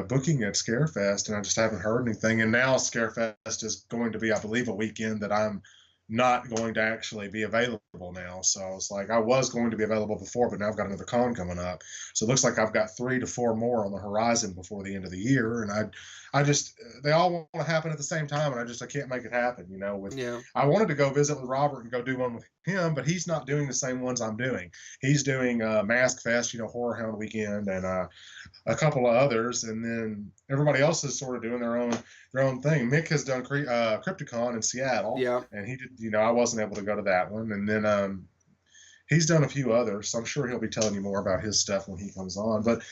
booking at Scarefest, and I just haven't heard anything. And now Scarefest is going to be, I believe, a weekend that I'm not going to actually be available now. So I was like, I was going to be available before, but now I've got another con coming up. So it looks like I've got 3 to 4 more on the horizon before the end of the year. And I just, they all want to happen at the same time. And I can't make it happen, I wanted to go visit with Robert and go do one with him, but he's not doing the same ones I'm doing. He's doing Mask Fest, Horror Hound Weekend, and a couple of others. And then everybody else is sort of doing their own thing. Mick has done Crypticon in Seattle. Yeah. And he did, I wasn't able to go to that one. And then he's done a few others, so I'm sure he'll be telling you more about his stuff when he comes on. But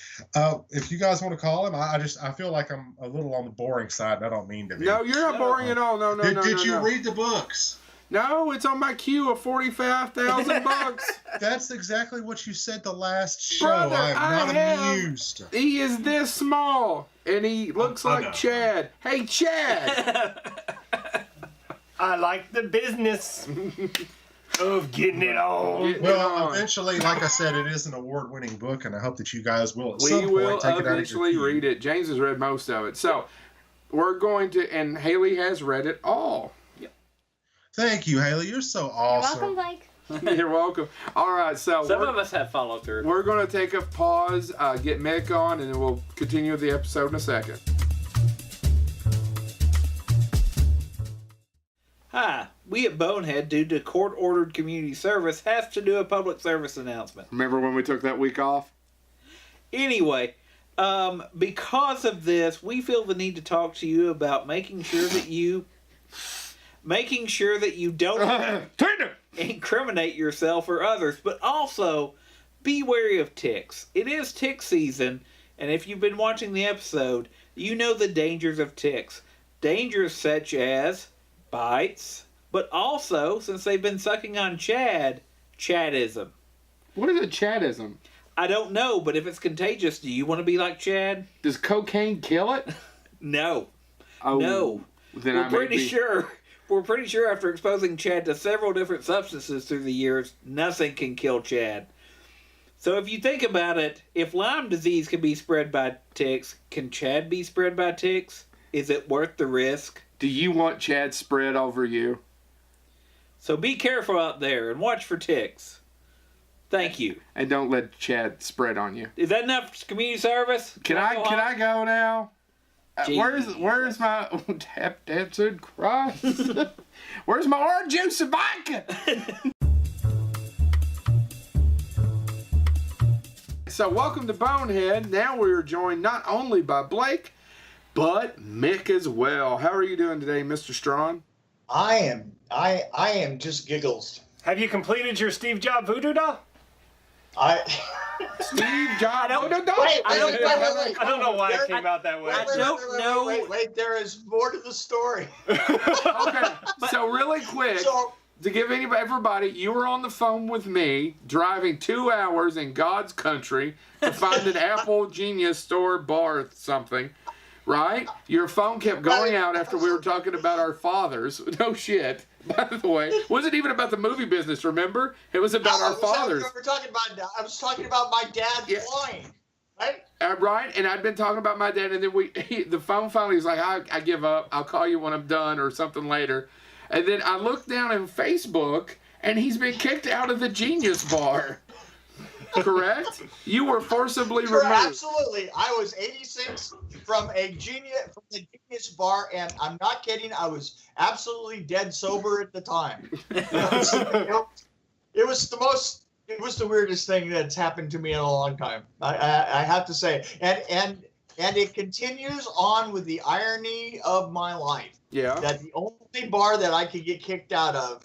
if you guys want to call him, I feel like I'm a little on the boring side, and I don't mean to be. No, you're not boring at all. No. Did you read the books? No, it's on my queue of $45,000. That's exactly what you said the last show. Brother, I'm not amused. He is this small, and he looks like Chad. Hey, Chad! I like the business. Of getting it on. Getting it Well, on. eventually, like I said, it is an award-winning book, and I hope that you guys will at We some will point take it out of your eventually queue. read it. James has read most of it. So we're going to, and Haley has read it all. Thank you, Haley. You're so You're awesome. welcome, Blake. You're welcome. All right, so Some of us have follow through. we're going to take a pause, get Mick on, and then we'll continue the episode in a second. Hi, we at Bonehead, due to court-ordered community service, have to do a public service announcement. Remember when we took that week off? Anyway, because of this, we feel the need to talk to you about making sure that you don't incriminate yourself or others, but also be wary of ticks. It is tick season, and if you've been watching the episode, you know the dangers of ticks. Dangers such as bites, but also, since they've been sucking on Chad, Chadism. What is a Chadism? I don't know, but if it's contagious, do you want to be like Chad? Does cocaine kill it? No. Oh, No. Then We're pretty sure after exposing Chad to several different substances through the years, nothing can kill Chad. So if you think about it, if Lyme disease can be spread by ticks, can Chad be spread by ticks? Is it worth the risk? Do you want Chad spread over you? So be careful out there and watch for ticks. Thank you. And don't let Chad spread on you. Is that enough community service? Can I go now? Where's my Dad said Christ? Where's my orange juice and vodka? So welcome to Bonehead. Now we are joined not only by Blake, but Mick as well. How are you doing today, Mr. Strawn? I am just giggles. Have you completed your Steve Jobs voodoo doll? Steve Jobs. Wait. I don't know why it came out that way. Wait, there is more to the story. Okay, so really quick, to give everybody, you were on the phone with me, driving 2 hours in God's country to find an Apple Genius store bar something, right? Your phone kept going out after we were talking about our fathers. No shit. By the way, it wasn't even about the movie business, remember? It was about our fathers. I was talking about my dad flying, right? Right, and I'd been talking about my dad, and then the phone finally was like, I give up. I'll call you when I'm done or something later. And then I looked down on Facebook, and he's been kicked out of the Genius Bar. Correct? You were forcibly removed. Absolutely. I was 86 from the Genius Bar, and I'm not kidding. I was absolutely dead sober at the time. It was the weirdest thing that's happened to me in a long time. I have to say, and it continues on with the irony of my life. Yeah. That the only bar that I could get kicked out of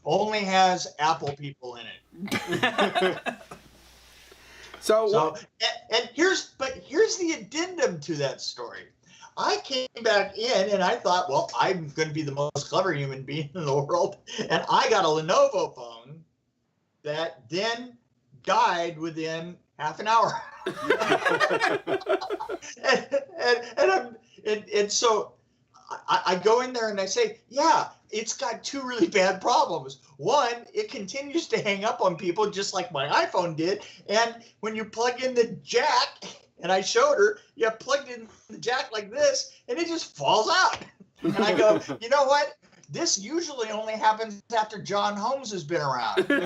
only has Apple people in it. So here's the addendum to that story. I came back in and I thought, well, I'm going to be the most clever human being in the world, and I got a Lenovo phone that then died within half an hour. and so I go in there and I say, yeah, it's got two really bad problems. One, it continues to hang up on people just like my iPhone did. And when you plug in the jack, and I showed her, you have plugged in the jack like this, and it just falls out. And I go, you know what? This usually only happens after John Holmes has been around. The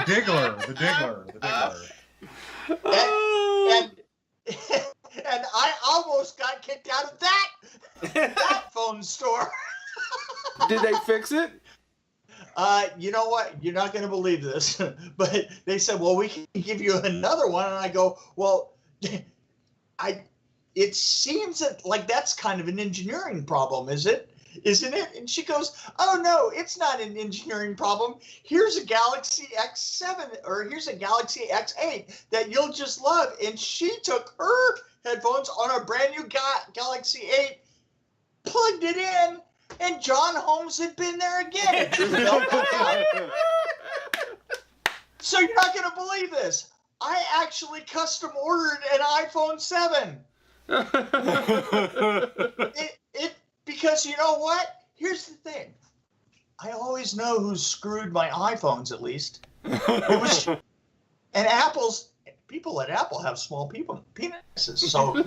diggler. And I almost got kicked out of that phone store. did they fix it? You know what? You're not going to believe this, but they said, well, we can give you another one. And I go, well, it seems like that's kind of an engineering problem, isn't it? And she goes, oh, no, it's not an engineering problem. Here's a Galaxy X7 or here's a Galaxy X8 that you'll just love. And she took her headphones on a brand new Galaxy 8, plugged it in, and John Holmes had been there again. So you're not going to believe this. I actually custom ordered an iPhone 7. Because you know what? Here's the thing. I always know who's screwed my iPhones, at least. It was, and people at Apple have small penises, so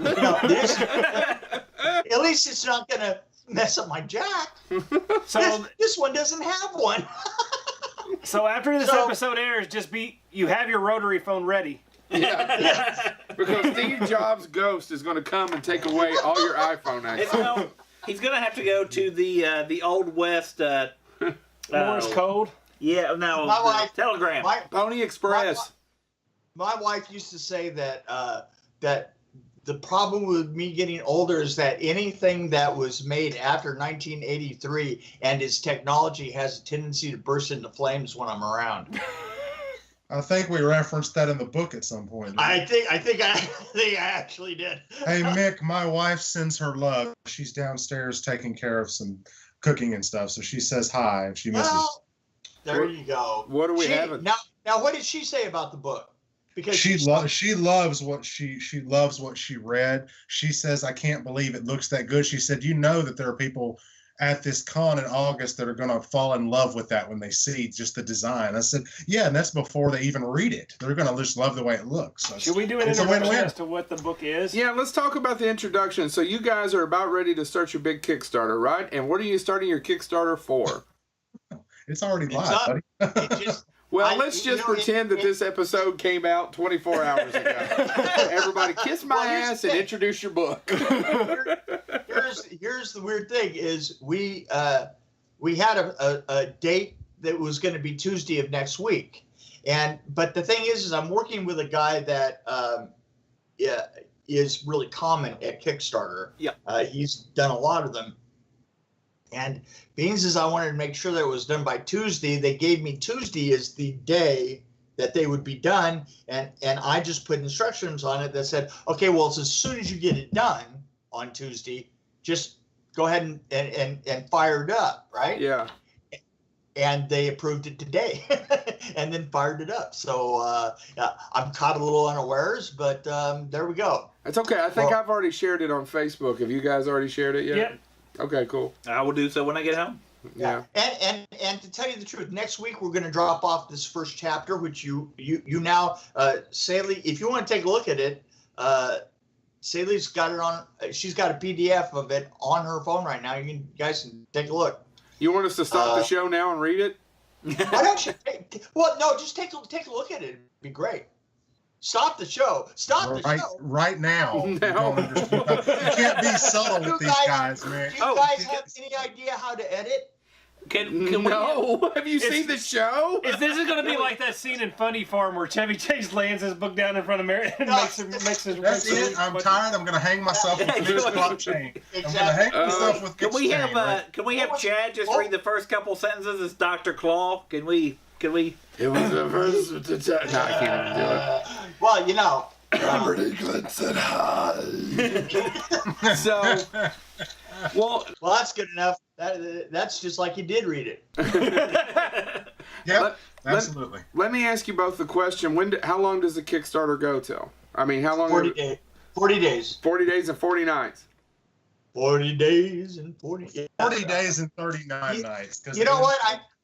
at least it's not going to mess up my jack. So this one doesn't have one. So after this episode airs, you have your rotary phone ready. Yeah. Because Steve Jobs' ghost is going to come and take away all your iPhone access. He's going to have to go to the Old West. Morse code. Yeah, no. My wife, Telegram. Pony Express. My wife used to say that that the problem with me getting older is that anything that was made after 1983 and its technology has a tendency to burst into flames when I'm around. I think we referenced that in the book at some point. I think I actually did. Hey Mick, my wife sends her love. She's downstairs taking care of some cooking and stuff, so she says hi and she misses. Well, there you go. What do we have? Now, what did she say about the book? Because she loves what she read. She says, I can't believe it looks that good. She said, you know that there are people at this con in August that are going to fall in love with that when they see just the design. I said, yeah, and that's before they even read it. They're going to just love the way it looks. So should we do an introduction as to what the book is? Yeah, let's talk about the introduction. So you guys are about ready to start your big Kickstarter, right? And what are you starting your Kickstarter for? It's already live, buddy. Let's just pretend that this episode came out 24 hours ago. Everybody kiss my ass and introduce your book. Here's the weird thing is we had a date that was going to be Tuesday of next week. But the thing is I'm working with a guy that is really common at Kickstarter. Yeah. He's done a lot of them. And being as I wanted to make sure that it was done by Tuesday, they gave me Tuesday as the day that they would be done. And I just put instructions on it that said, okay, well, it's as soon as you get it done on Tuesday, just go ahead and fire it up, right? Yeah. And they approved it today and then fired it up. So I'm caught a little unawares, but there we go. It's okay. I think I've already shared it on Facebook. Have you guys already shared it yet? Yeah. Okay, cool. I will do so when I get home. Yeah. And to tell you the truth, next week we're going to drop off this first chapter, which you now, Saley, if you want to take a look at it, Saley's got it on. She's got a PDF of it on her phone right now. You guys can take a look. You want us to stop the show now and read it? Why don't you? Just take a look at it. It'd be great. Stop the show. Stop the show. Right now. No. You can't be subtle with these guys, man. Do you guys have any idea how to edit? Can we? No. Have you seen the show? This is going to be like that scene in Funny Farm where Chevy Chase lands his book down in front of Mary and makes his. That's it. I'm tired. I'm going to hang myself with this blockchain. I'm going to hang myself with this chain. Can we have Chad just read the first couple sentences as Dr. Claw? Can we? It was the first. No, I can't even do it. Well, you know. Robert England said hi. So, well, that's good enough. That's just like you did read it. Yeah, absolutely. Let me ask you both the question: how long does the Kickstarter go till? I mean, how long? 40 days. 40 days. 40 days and 40 nights. 40 days and 40. Yeah. 40 days and 39 nights. You know what?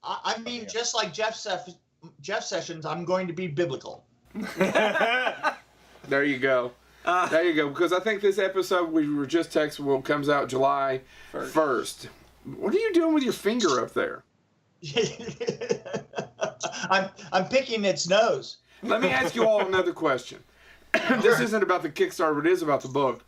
I mean, just like Jeff Sessions, I'm going to be biblical. There you go. There you go. Because I think this episode we were just texting comes out July 1st. What are you doing with your finger up there? I'm picking its nose. Let me ask you all another question. This isn't about the Kickstarter, but it is about the book.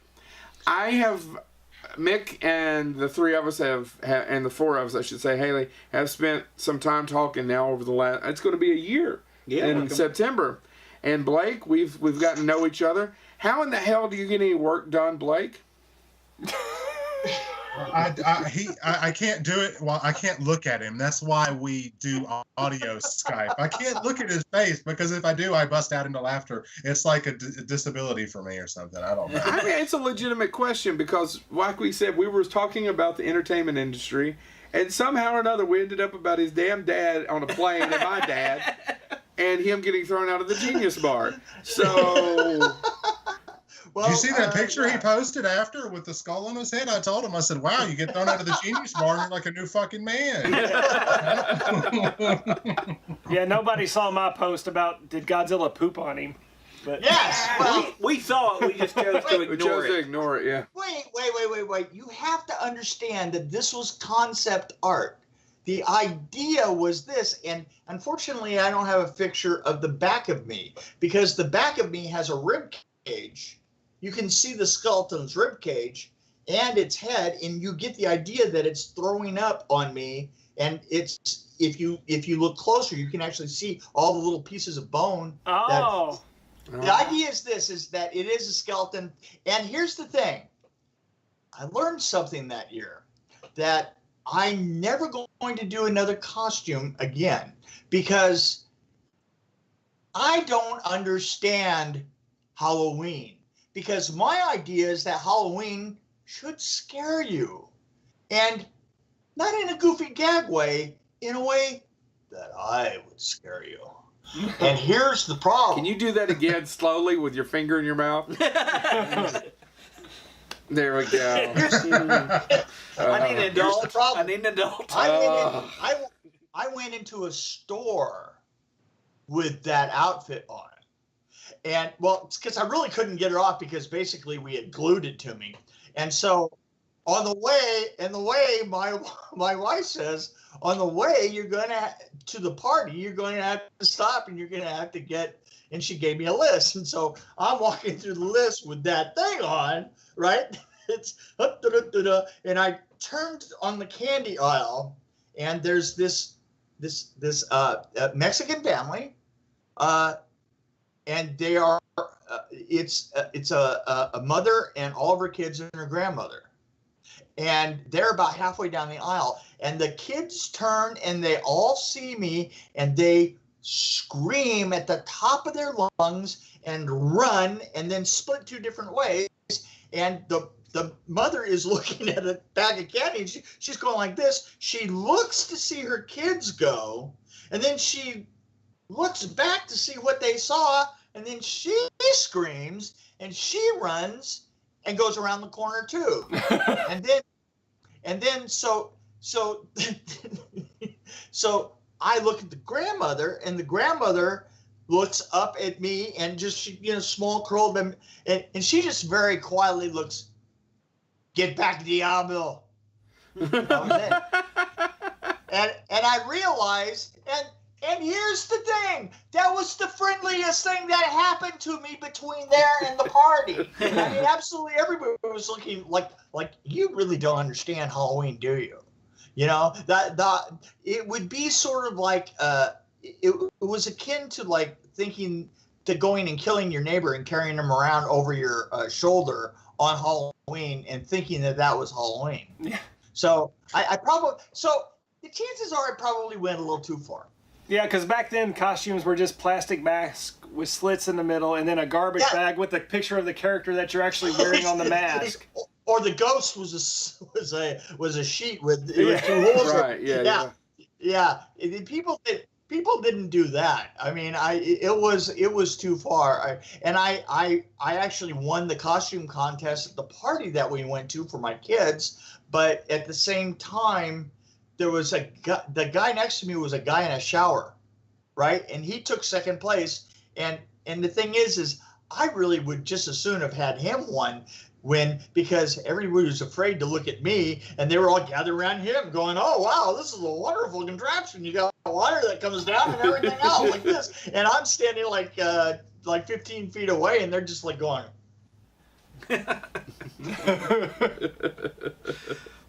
Mick and the three of us and the four of us, I should say, Haley, have spent some time talking now over the last. It's going to be a year in September. And Blake, we've gotten to know each other. How in the hell do you get any work done, Blake? I can't do it. Well, I can't look at him. That's why we do audio Skype. I can't look at his face because if I do, I bust out into laughter. It's like a disability for me or something. I don't know. I mean, it's a legitimate question because, like we said, we were talking about the entertainment industry, and somehow or another we ended up about his damn dad on a plane and my dad, and him getting thrown out of the Genius Bar. So. Did you see that picture he posted after with the skull on his head? I told him, I said, wow, you get thrown out of the Genius Bar and you're like a new fucking man. Yeah, nobody saw my post about did Godzilla poop on him. But Yes. Well, we saw it. We just chose to We chose to ignore it, yeah. wait. You have to understand that this was concept art. The idea was this, and unfortunately, I don't have a picture of the back of me because the back of me has a rib cage. You can see the skeleton's rib cage and its head, and you get the idea that it's throwing up on me. And it's if you look closer, you can actually see all the little pieces of bone. oh, The idea is this: is that it is a skeleton. And here's the thing: I learned something that year that I'm never going to do another costume again because I don't understand Halloween. Because my idea is that Halloween should scare you, and not in a goofy gag way, in a way that I would scare you. And here's the problem. Can you do that again slowly with your finger in your mouth? There we go. I need an Here's adult. the problem. I need an adult. I went into a store with that outfit on. And, well, it's because I really couldn't get it off because basically we had glued it to me. And so on the way, my wife says, on the way, you're going to the party, you're going to have to stop and you're going to have to get, and she gave me a list. And so I'm walking through the list with that thing on, right? It's, and I turned on the candy aisle and there's this Mexican family, and they are, it's a mother and all of her kids and her grandmother. And they're about halfway down the aisle. And the kids turn and they all see me and they scream at the top of their lungs and run and then split two different ways. And the mother is looking at a bag of candy and she's going like this. She looks to see her kids go. And then she looks back to see what they saw. And then she screams and she runs and goes around the corner too. and then so I look at the grandmother and the grandmother looks up at me and just, small curled and she just very quietly looks, "Get back, Diablo." That was it. And I realized, and here's the thing, that was the friendliest thing that happened to me between there and the party. I mean, absolutely everybody was looking like you really don't understand Halloween, do you? That it would be sort of like it was akin to like thinking to going and killing your neighbor and carrying them around over your shoulder on Halloween and thinking that was Halloween. Yeah. So the chances are I probably went a little too far. Yeah, because back then costumes were just plastic masks with slits in the middle, and then a garbage bag with a picture of the character that you're actually wearing on the mask. Or the ghost was a sheet with two holes. Right. Yeah. People didn't do that. I mean, it was too far. I actually won the costume contest at the party that we went to for my kids, but at the same time, there was the guy next to me was a guy in a shower, right? And he took second place. And the thing is I really would just as soon have had him win because everybody was afraid to look at me and they were all gathered around him going, "Oh, wow, this is a wonderful contraption. You got water that comes down and everything else like this." And I'm standing like 15 feet away and they're just like going.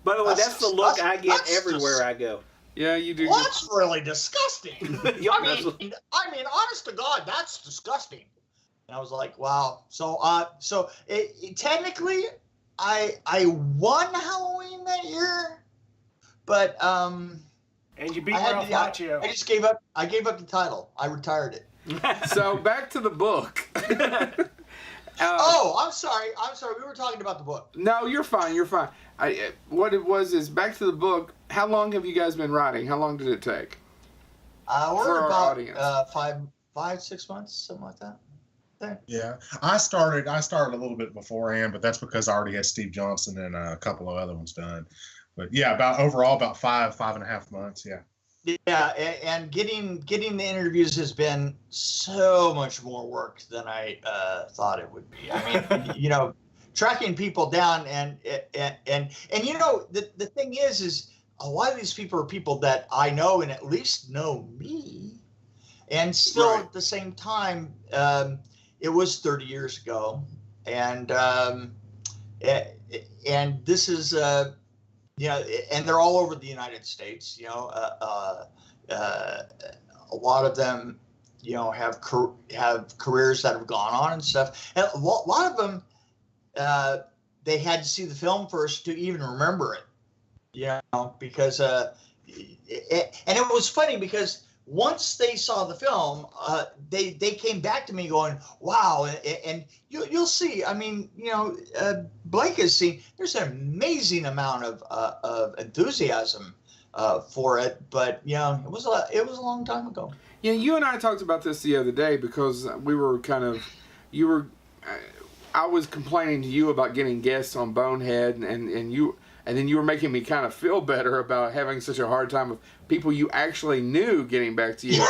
By the way, that's the look I get everywhere I go. Yeah, you do. Well, that's really disgusting. I mean, honest to God, that's disgusting. And I was like, wow. So technically, I won Halloween that year, but And you beat Ralph Macchio. I just gave up. I gave up the title. I retired it. So back to the book. I'm sorry. We were talking about the book. No, you're fine. What it was is back to the book. How long have you guys been writing? How long did it take? We're For our about audience. 5, 6 months, something like that. Yeah, I started a little bit beforehand, but that's because I already had Steve Johnson and a couple of other ones done. But yeah, about 5.5 months. Yeah. Yeah, and getting the interviews has been so much more work than I thought it would be. I mean, tracking people down and the thing is a lot of these people are people that I know and at least know me, and still Right. at the same time, it was 30 years ago, and this is and they're all over the United States. A lot of them, have careers that have gone on and stuff. And a lot of them, they had to see the film first to even remember it. Because and it was funny because once they saw the film, they came back to me going, "Wow!" And you'll see. I mean, Blake has seen. There's an amazing amount of enthusiasm for it, but it was a long time ago. Yeah, you and I talked about this the other day because we were I was complaining to you about getting guests on Bonehead, and then you were making me kind of feel better about having such a hard time with people you actually knew getting back to you.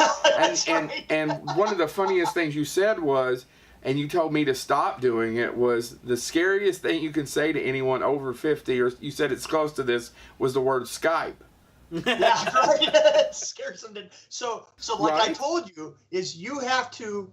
And one of the funniest things you said was, and you told me to stop doing it, was the scariest thing you can say to anyone over 50, or you said it's close to this, was the word Skype. Yeah, right. It scares them. So like Right. I told you, is you have to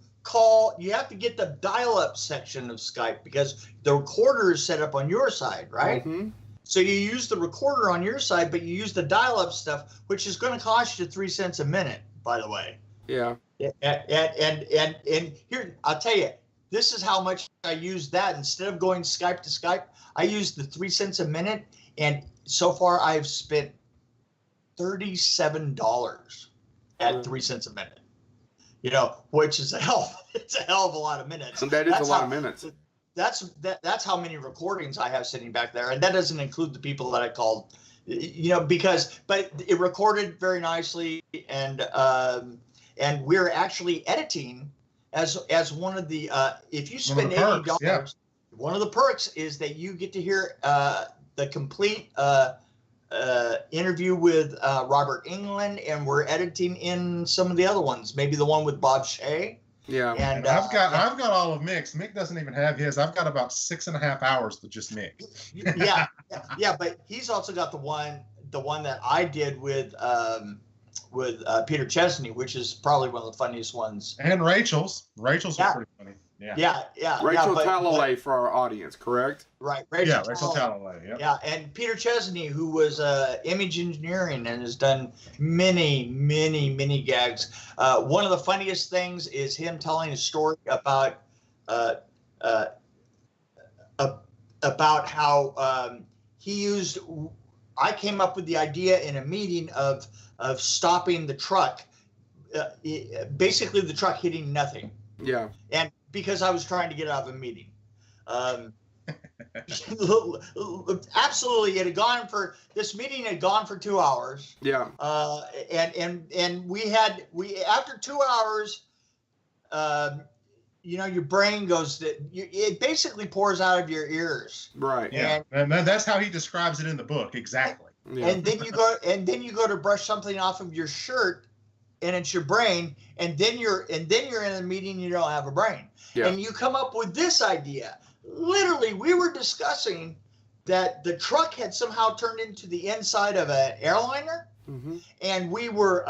get the dial-up section of Skype because the recorder is set up on your side, right? Mm-hmm. So you use the recorder on your side, but you use the dial-up stuff, which is going to cost you 3 cents a minute, by the way. Yeah. And here, I'll tell you, this is how much I use that. Instead of going Skype to Skype, I use the 3 cents a minute, and so far I've spent $37 at 3 cents a minute. Which is it's a hell of a lot of minutes. And that is a lot of minutes. That's how many recordings I have sitting back there, and that doesn't include the people that I called, but it recorded very nicely, and we're actually editing as one of the if you spend $80, yeah. One of the perks is that you get to hear the complete interview with Robert England, and we're editing in some of the other ones, maybe the one with Bob Shea. Yeah. And I've got all of Mick's. Mick doesn't even have his. I've got about 6.5 hours with just Mick. yeah, but he's also got the one that I did with Peter Chesney, which is probably one of the funniest ones. And Rachel's was pretty funny. Yeah. Rachel Talalay for our audience, correct? Right. Rachel Talalay. Yep. Yeah, and Peter Chesney, who was image engineering and has done many, many, many gags. One of the funniest things is him telling a story about how he used. I came up with the idea in a meeting of stopping the truck, basically the truck hitting nothing. Yeah. And because I was trying to get out of a meeting. Absolutely, this meeting had gone for 2 hours. Yeah. And we after 2 hours, your brain goes it basically pours out of your ears. Right. Yeah. And that's how he describes it in the book. Exactly. Yeah. And then you go to brush something off of your shirt, and it's your brain, and then you're in a meeting, you don't have a brain. Yeah. And you come up with this idea. Literally, we were discussing that the truck had somehow turned into the inside of an airliner, Mm-hmm. and we were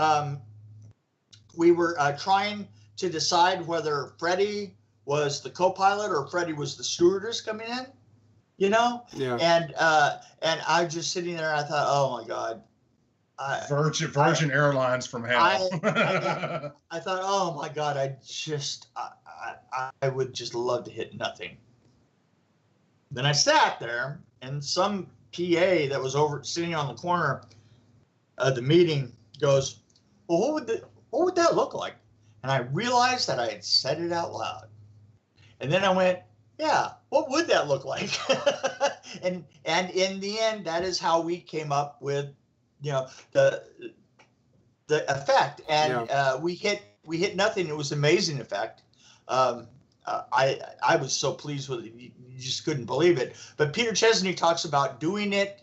trying to decide whether Freddie was the co-pilot or Freddie was the stewardess coming in, Yeah. And I was just sitting there, and I thought, oh my God. Virgin Airlines from hell. I thought, oh my God, I would just love to hit nothing. Then I sat there, and some PA that was sitting on the corner of the meeting goes, well, what would that look like? And I realized that I had said it out loud. And then I went, yeah, what would that look like? and in the end, that is how we came up with the effect, and we hit nothing. It was an amazing effect. I was so pleased with it, you just couldn't believe it. But Peter Chesney talks about doing it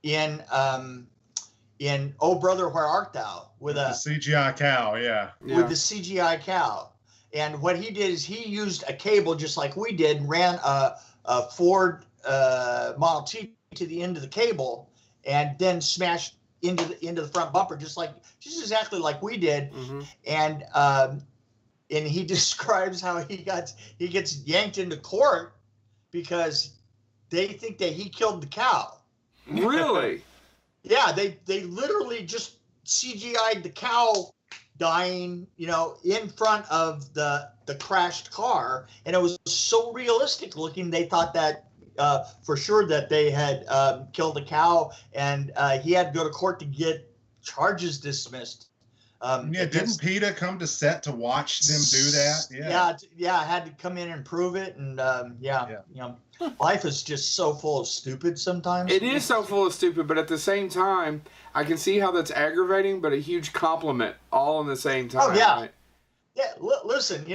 in Oh Brother, Where Art Thou with the CGI cow, with the CGI cow. And what he did is he used a cable just like we did, and ran a Ford Model T to the end of the cable, and then smashed into the front bumper just exactly like we did. And he describes how he gets yanked into court because they think that he killed the cow. Really? Yeah, they literally just CGI'd the cow dying, in front of the crashed car, and it was so realistic looking. They thought that for sure that they had killed the cow, and he had to go to court to get charges dismissed. Didn't PETA come to set to watch them do that? Yeah, I had to come in and prove it, and life is just so full of stupid sometimes. It is so full of stupid, but at the same time, I can see how that's aggravating, but a huge compliment all in the same time. Oh, yeah. Right? Yeah, listen,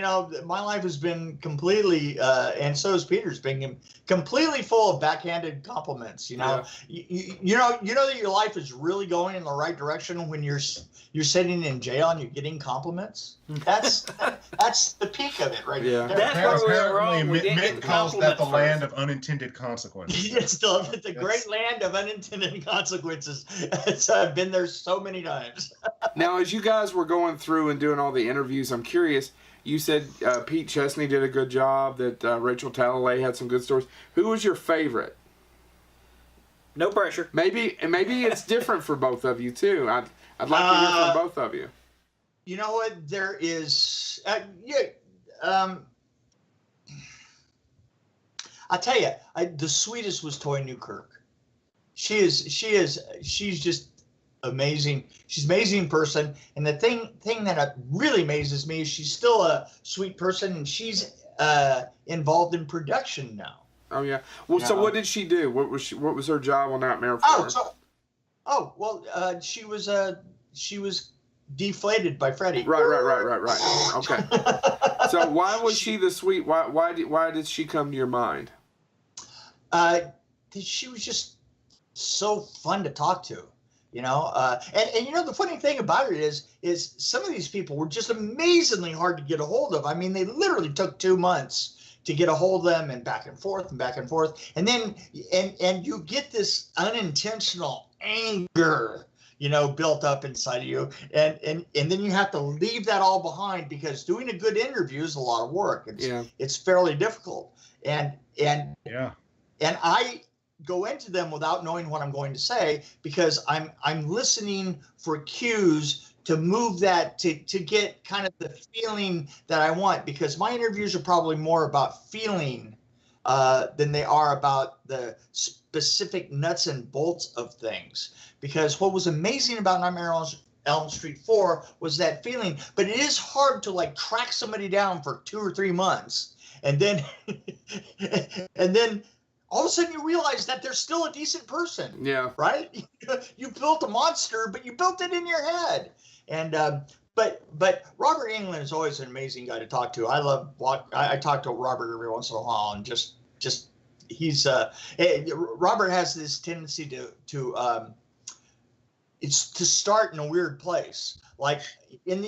my life has been completely, and so has Peter's, been completely full of backhanded compliments. You know that your life is really going in the right direction when you're sitting in jail and you're getting compliments. That's the peak of it, right? Yeah. That's where we were wrong. We didn't get Mick the calls that the compliments land first. of unintended consequences. It's the great land of unintended consequences. I've been there so many times. Now, as you guys were going through and doing all the interviews, I'm curious. You said Pete Chesney did a good job, that Rachel Talalay had some good stories. Who was your favorite? No pressure. Maybe it's different for both of you, too. I'd like to hear from both of you. You know what? There is... I'll tell you, the sweetest was Toy Newkirk. She's just amazing. She's an amazing person, and the thing that really amazes me is she's still a sweet person, and she's involved in production now. Oh yeah. Well, so what did she do? What was her job on Nightmare Before? She was deflated by Freddy. Right. Okay. So why was she the sweet? Why did she come to your mind? She was just so fun to talk to. And the funny thing about it is some of these people were just amazingly hard to get a hold of. I mean, they literally took 2 months to get a hold of them, and back and forth, and then and you get this unintentional anger, built up inside of you, and then you have to leave that all behind, because doing a good interview is a lot of work. It's fairly difficult, and I go into them without knowing what I'm going to say, because I'm listening for cues to move that to get kind of the feeling that I want, because my interviews are probably more about feeling than they are about the specific nuts and bolts of things. Because what was amazing about Nightmare on Elm Street 4 was that feeling, but it is hard to track somebody down for 2 or 3 months, and then all of a sudden you realize that they're still a decent person. Yeah. Right? You built a monster, but you built it in your head. And but Robert Englund is always an amazing guy to talk to. I talk to Robert every once in a while, and just he's Robert has this tendency to start in a weird place. Like in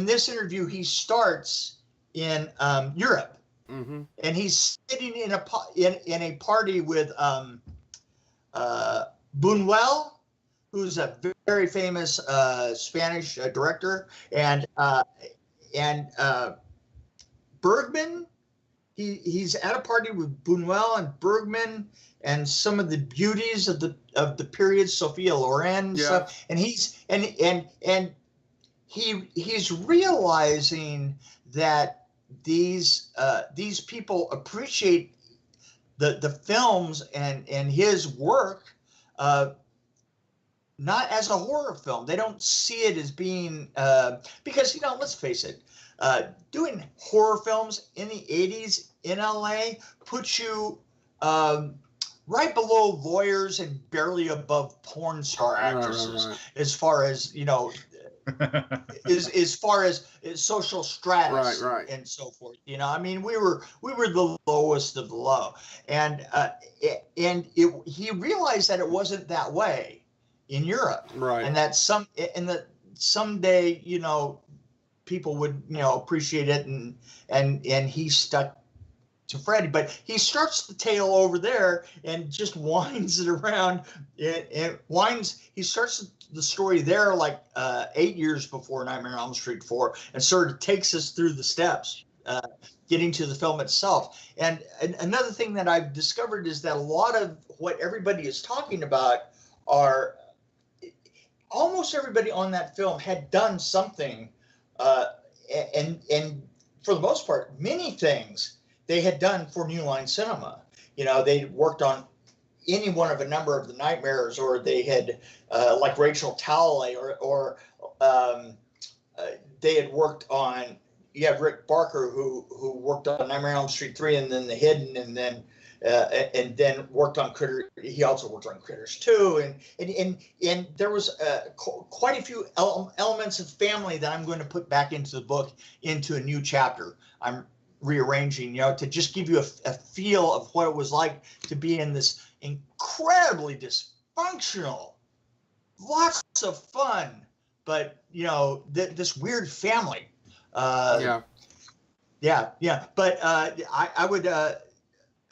this interview, he starts in Europe. Mm-hmm. And he's sitting in a party with Buñuel, who's a very famous Spanish director, and Bergman. He's at a party with Buñuel and Bergman and some of the beauties of the period, Sophia Loren and stuff. And he's realizing that these people appreciate the films and his work not as a horror film. They don't see it as being because let's face it, doing horror films in the 80s in LA puts you right below lawyers and barely above porn star actresses, as far as as far as social stratus right. and so forth. You know, I mean, we were the lowest of the low, and he realized that it wasn't that way in Europe, right, and that someday, you know, people would, you know, appreciate it, and he stuck to Freddie, but he starts the tale over there and just winds it around. He starts the story there like 8 years before Nightmare on Elm Street 4, and sort of takes us through the steps, getting to the film itself. And another thing that I've discovered is that a lot of what everybody is talking about are almost everybody on that film had done something, and for the most part, many things they had done for New Line Cinema. You know, they worked on any one of a number of the Nightmares, or they had, like Rachel Talalay, or they had worked on, you have Rick Barker, who worked on Nightmare on Elm Street 3, and then The Hidden, and then worked on Critter. He also worked on Critters 2, and there was quite a few elements of family that I'm going to put back into the book, into a new chapter. I'm rearranging, you know, to just give you a feel of what it was like to be in this incredibly dysfunctional, lots of fun, but, you know, this weird family. Yeah. But I would. I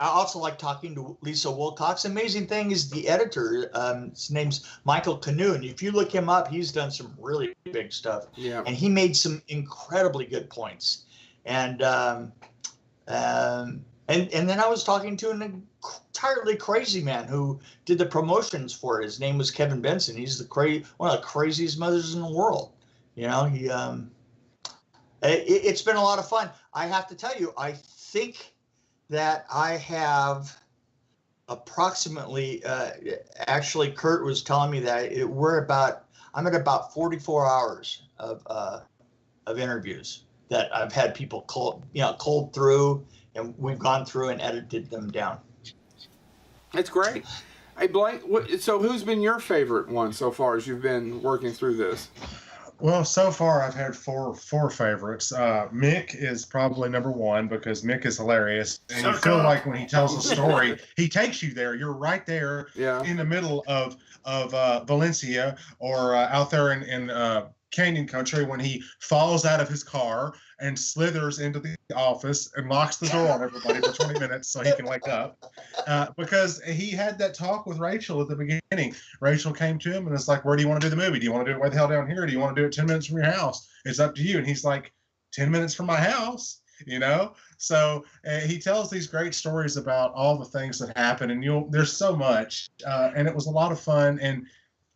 also like talking to Lisa Wilcox. Amazing thing is the editor. His name's Michael Canoe, and if you look him up, he's done some really big stuff. Yeah. And he made some incredibly good points. And then I was talking to an entirely crazy man who did the promotions for it. His name was Kevin Benson. He's one of the craziest mothers in the world. You know, it's been a lot of fun. I have to tell you, I think that I have approximately, actually Kurt was telling me that I'm at about 44 hours of interviews that I've had people cold through, and we've gone through and edited them down. That's great. Hey, Blake, so who's been your favorite one so far as you've been working through this? Well, so far I've had four favorites. Mick is probably number one because Mick is hilarious, and you feel like when he tells a story, he takes you there. You're right there in the middle of Valencia, or out there in Canyon Country, when he falls out of his car and slithers into the office and locks the door on everybody for 20 minutes so he can wake up. Because he had that talk with Rachel at the beginning. Rachel came to him and it's like, where do you want to do the movie? Do you want to do it way the hell down here? Do you want to do it 10 minutes from your house? It's up to you. And he's like, 10 minutes from my house, you know? So he tells these great stories about all the things that happen, and there's so much. And it was a lot of fun. And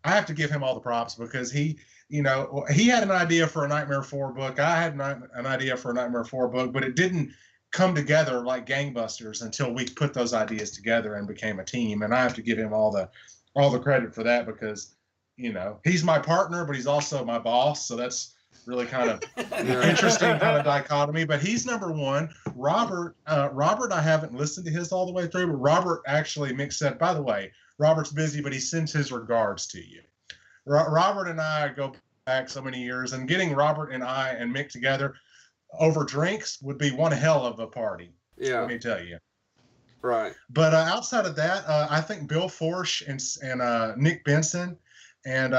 I have to give him all the props because he had an idea for a Nightmare 4 book. I had an idea for a Nightmare 4 book, but it didn't come together like gangbusters until we put those ideas together and became a team. And I have to give him all the credit for that because, you know, he's my partner, but he's also my boss. So that's really kind of interesting kind of dichotomy. But he's number one. Robert, I haven't listened to his all the way through, but Robert actually, Mick said, by the way, Robert's busy, but he sends his regards to you. Robert and I go back so many years, and getting Robert and I and Mick together over drinks would be one hell of a party. Yeah, let me tell you. Right. But outside of that, I think Bill Forsh and Nick Benson and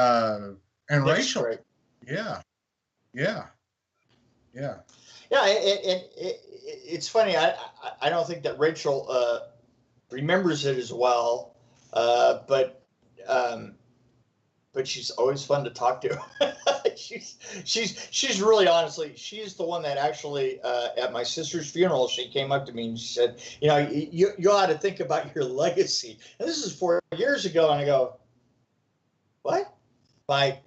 Rachel. Great. Yeah. And it's funny. I don't think that Rachel remembers it as well, but she's always fun to talk to. she's really, honestly, she's the one that actually at my sister's funeral, she came up to me and she said, you know, you ought to think about your legacy. And this is 4 years ago, and I go, what? My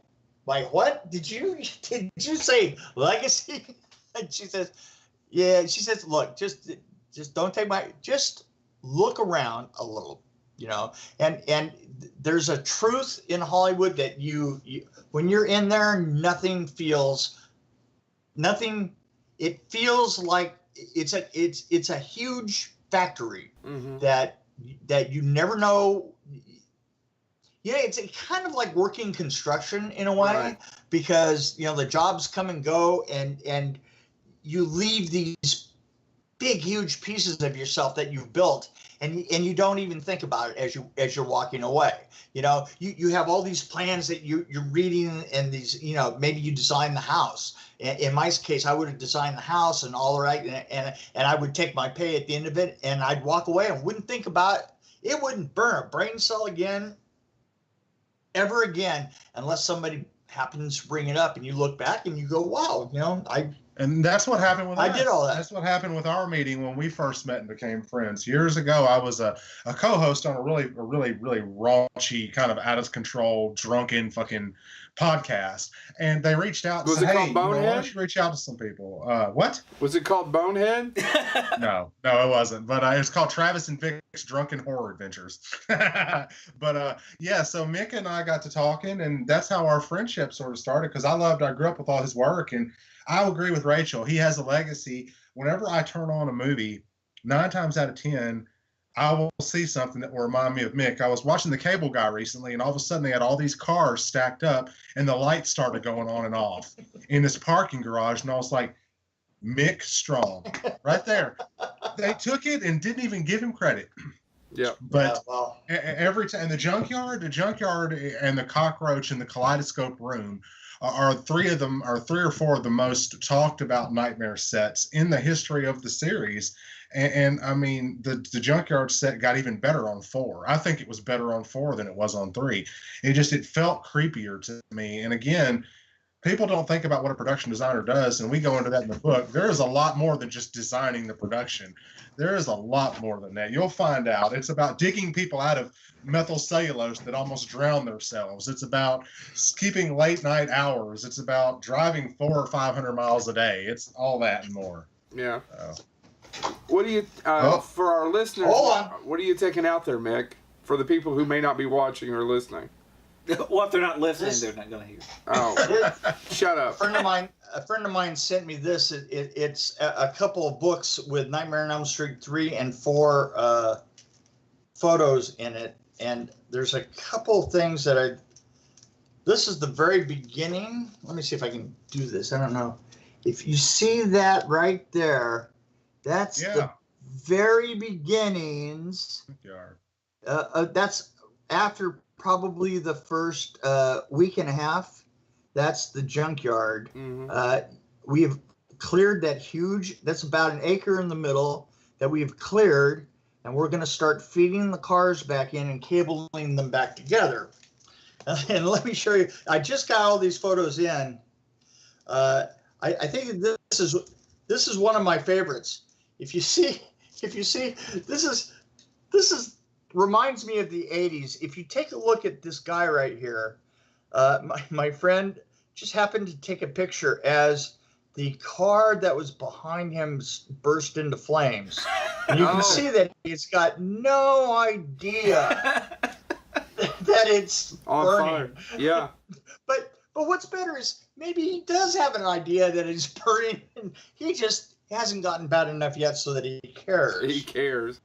what? Did you say legacy? And she says, yeah. She says, look, just don't take just look around a little. You know, and there's a truth in Hollywood that you when you're in there, it feels like it's a huge factory that you never know. it's kind of like working construction in a way, Right. because the jobs come and go, and you leave these big, huge pieces of yourself that you've built, and you don't even think about it as you're walking away. You have all these plans that you're reading, and these, maybe you design the house. In my case, I would have designed the house and all right, and I would take my pay at the end of it, and I'd walk away and wouldn't think about it. It wouldn't burn a brain cell again, ever again, unless somebody happens to bring it up, and you look back and you go, wow, And that's what happened with us. I did all that. That's what happened with our meeting when we first met and became friends. Years ago, I was a co-host on a really raunchy, kind of out of control, drunken fucking podcast. And they reached out and Was said, it hey, called Bonehead? why don't you reach out to some people? What? Was it called Bonehead? No, it wasn't. But it's called Travis and Vic's Drunken Horror Adventures. But yeah, so Mick and I got to talking, and that's how our friendship sort of started, because I grew up with all his work, and I agree with Rachel. He has a legacy. Whenever I turn on a movie, 9 times out of 10, I will see something that will remind me of Mick. I was watching The Cable Guy recently, and all of a sudden they had all these cars stacked up, and the lights started going on and off in this parking garage, and I was like, Mick Strawn, right there. They took it and didn't even give him credit. Yeah. But well, every time, the junkyard and the cockroach in the kaleidoscope room are 3 or 4 of the most talked about nightmare sets in the history of the series. And I mean, the junkyard set got even better on 4. I think it was better on 4 than it was on 3. It felt creepier to me. And again, people don't think about what a production designer does, and we go into that in the book. There is a lot more than just designing the production. There is a lot more than that. You'll find out. It's about digging people out of methyl cellulose that almost drown themselves. It's about keeping late night hours. It's about driving 400 or 500 miles a day. It's all that and more. Yeah. What do you, for our listeners, Hold on. what are you taking out there, Mick? For the people who may not be watching or listening. Well, if they're not listening, they're not going to hear. Oh, shut up. A friend of mine sent me this. It's a couple of books with Nightmare on Elm Street 3 and 4 photos in it, and there's a couple of things that this is the very beginning. Let me see if I can do this. I don't know. If you see that right there, that's the very beginnings. That's after probably the first week and a half. That's the junkyard. Mm-hmm. We have cleared that huge, that's about an acre in the middle that we've cleared, and we're going to start feeding the cars back in and cabling them back together. And let me show you, I just got all these photos in. I think this is one of my favorites. If you see, this is reminds me of the 80s. If you take a look at this guy right here, my friend just happened to take a picture as the car that was behind him burst into flames. And you can see that he's got no idea that it's on burning. fire. Yeah. But what's better is maybe he does have an idea that it's burning, and he just hasn't gotten bad enough yet so that he cares. He cares.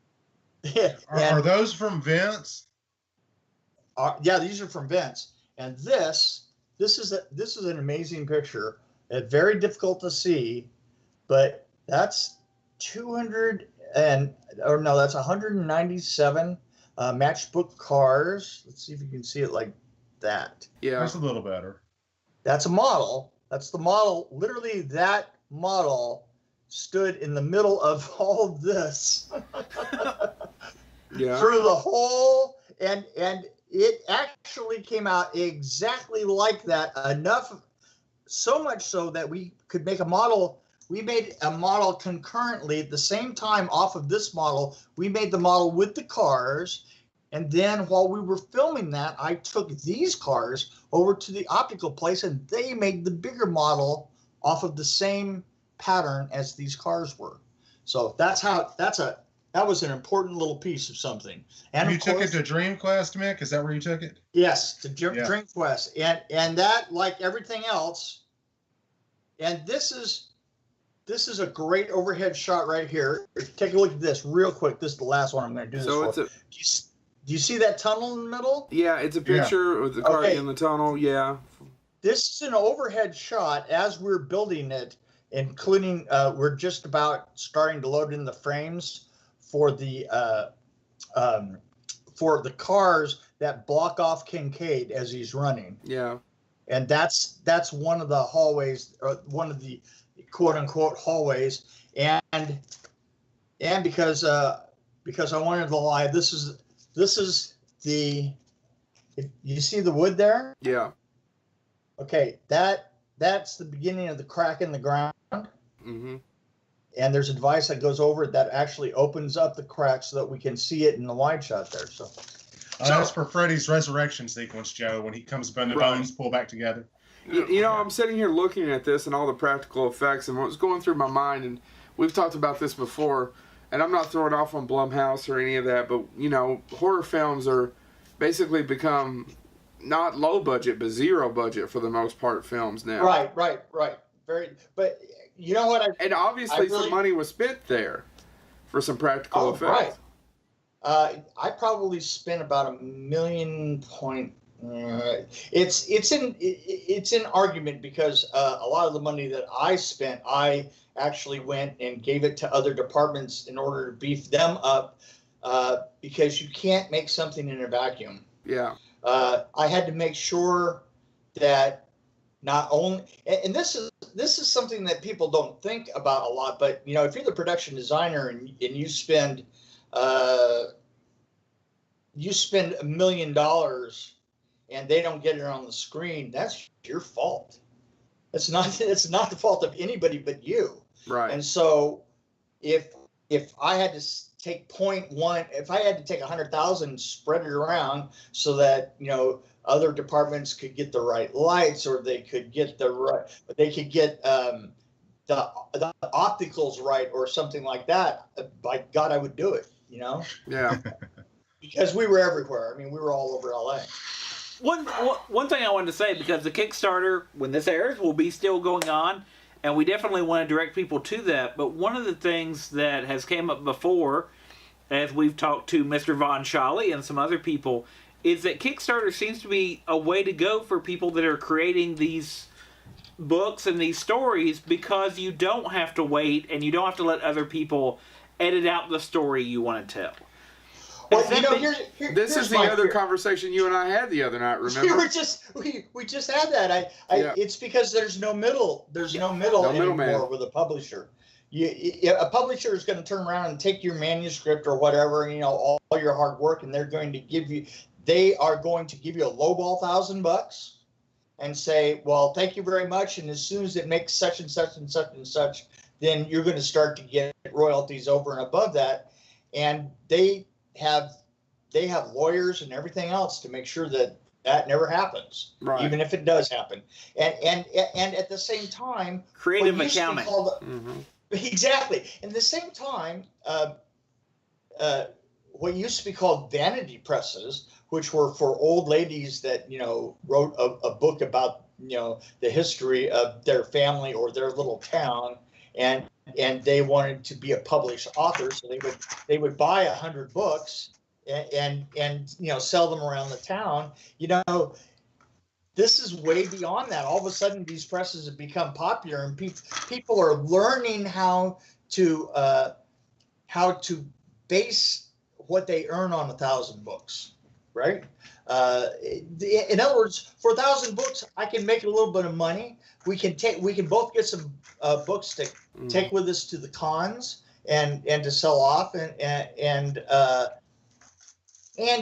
Yeah. Are those from Vince? Yeah, these are from Vince. And this is an amazing picture. Very difficult to see, but that's 197 matchbook cars. Let's see if you can see it like that. Yeah. That's a little better. That's a model. That's the model. Literally, that model stood in the middle of all of this. Yeah. Through the whole, and it actually came out exactly like that, enough, so much so that we could make a model. We made a model concurrently at the same time off of this model. We made the model with the cars, and then while we were filming that, I took these cars over to the optical place, and they made the bigger model off of the same pattern as these cars were. So that was an important little piece of something. And you took it to DreamQuest, Mick? Is that where you took it? Yes, to DreamQuest, and that, like everything else, and this is a great overhead shot right here. Take a look at this real quick. This is the last one I'm going to do this So for. Do you see that tunnel in the middle? Yeah, it's a picture with the car Okay. in the tunnel. Yeah. This is an overhead shot as we're building it, including we're just about starting to load in the frames for the cars that block off Kincaid as he's running. Yeah. And that's one of the hallways, or one of the quote unquote hallways, and because I wanted to lie, this is the, you see the wood there? Yeah. Okay, that's the beginning of the crack in the ground. Mm-hmm. And there's a device that goes over it that actually opens up the crack so that we can see it in the wide shot there. So that's for Freddy's resurrection sequence, Joe, when he comes up and the bones pull back together. You know, I'm sitting here looking at this and all the practical effects, and what was going through my mind, and we've talked about this before, and I'm not throwing off on Blumhouse or any of that, but, you know, horror films are basically become not low budget, but zero budget for the most part films now. Right. Very, but you know what? And obviously some money was spent there for some practical effects. Right. I probably spent about $1 million. It's in argument because a lot of the money that I spent, I actually went and gave it to other departments in order to beef them up, because you can't make something in a vacuum. Yeah. I had to make sure that not only, and this is something that people don't think about a lot, but you know, if you're the production designer and you spend $1 million and they don't get it on the screen, that's your fault. It's not the fault of anybody but you. Right. And so if I had to take 0.1, if I had to take 100,000, spread it around so that, you know, other departments could get the right lights, or they could get the opticals right, or something like that, by God, I would do it, you know? Yeah. Because we were everywhere. I mean, we were all over LA. One thing I wanted to say, because the Kickstarter, when this airs, will be still going on, and we definitely want to direct people to that. But one of the things that has came up before, as we've talked to Mr. Von Schally and some other people, is that Kickstarter seems to be a way to go for people that are creating these books and these stories, because you don't have to wait and you don't have to let other people edit out the story you want to tell. Well, you know, this is the other conversation you and I had the other night. Remember? We just had that. It's because there's no middle. There's no middle anymore with a publisher. A publisher is going to turn around and take your manuscript or whatever, you know, all your hard work, and they're going to give you a lowball $1,000 and say, well, thank you very much. And as soon as it makes such and such and such and such, then you're going to start to get royalties over and above that. And they have lawyers and everything else to make sure that never happens, right, even if it does happen. And at the same time, creative accounting. Exactly. And at the same time, what used to be called vanity presses, which were for old ladies that, you know, wrote a book about, you know, the history of their family or their little town, and they wanted to be a published author, so they would buy 100 books and you know, sell them around the town. You know, this is way beyond that. All of a sudden, these presses have become popular, and people are learning how to base what they earn on 1,000 books, right? In other words, for 1,000 books, I can make a little bit of money. We can both get some books to take with us to the cons and to sell off, and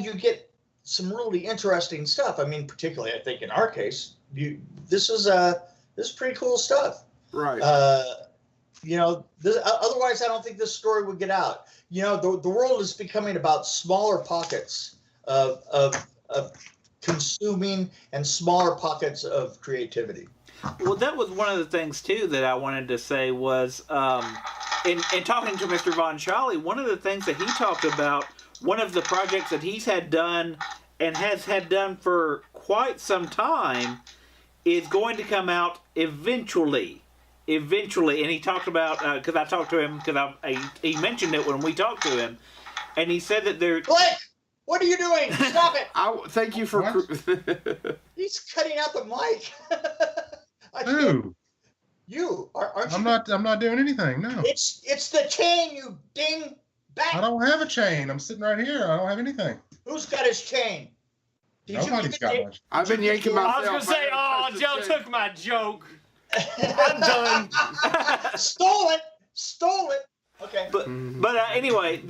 you get some really interesting stuff. I mean, particularly, I think in our case, this is pretty cool stuff. Right. You know, otherwise, I don't think this story would get out. You know, the world is becoming about smaller pockets of consuming and smaller pockets of creativity. Well, that was one of the things too that I wanted to say was, in talking to Mr. Von Schally, one of the things that he talked about, one of the projects that he's had done and has had done for quite some time, is going to come out eventually. And he talked about, because I talked to him, because he mentioned it when we talked to him, and he said that there. Click! What are you doing? Stop it! Thank you for. He's cutting out the mic. Who? You aren't you? I'm not doing anything. No. It's the chain, you ding back. I don't have a chain. I'm sitting right here. I don't have anything. Who's got his chain? Nobody's got one. I've been yanking myself. I was gonna say, oh, Joe took my joke. I'm done. Stole it. Okay. But anyway,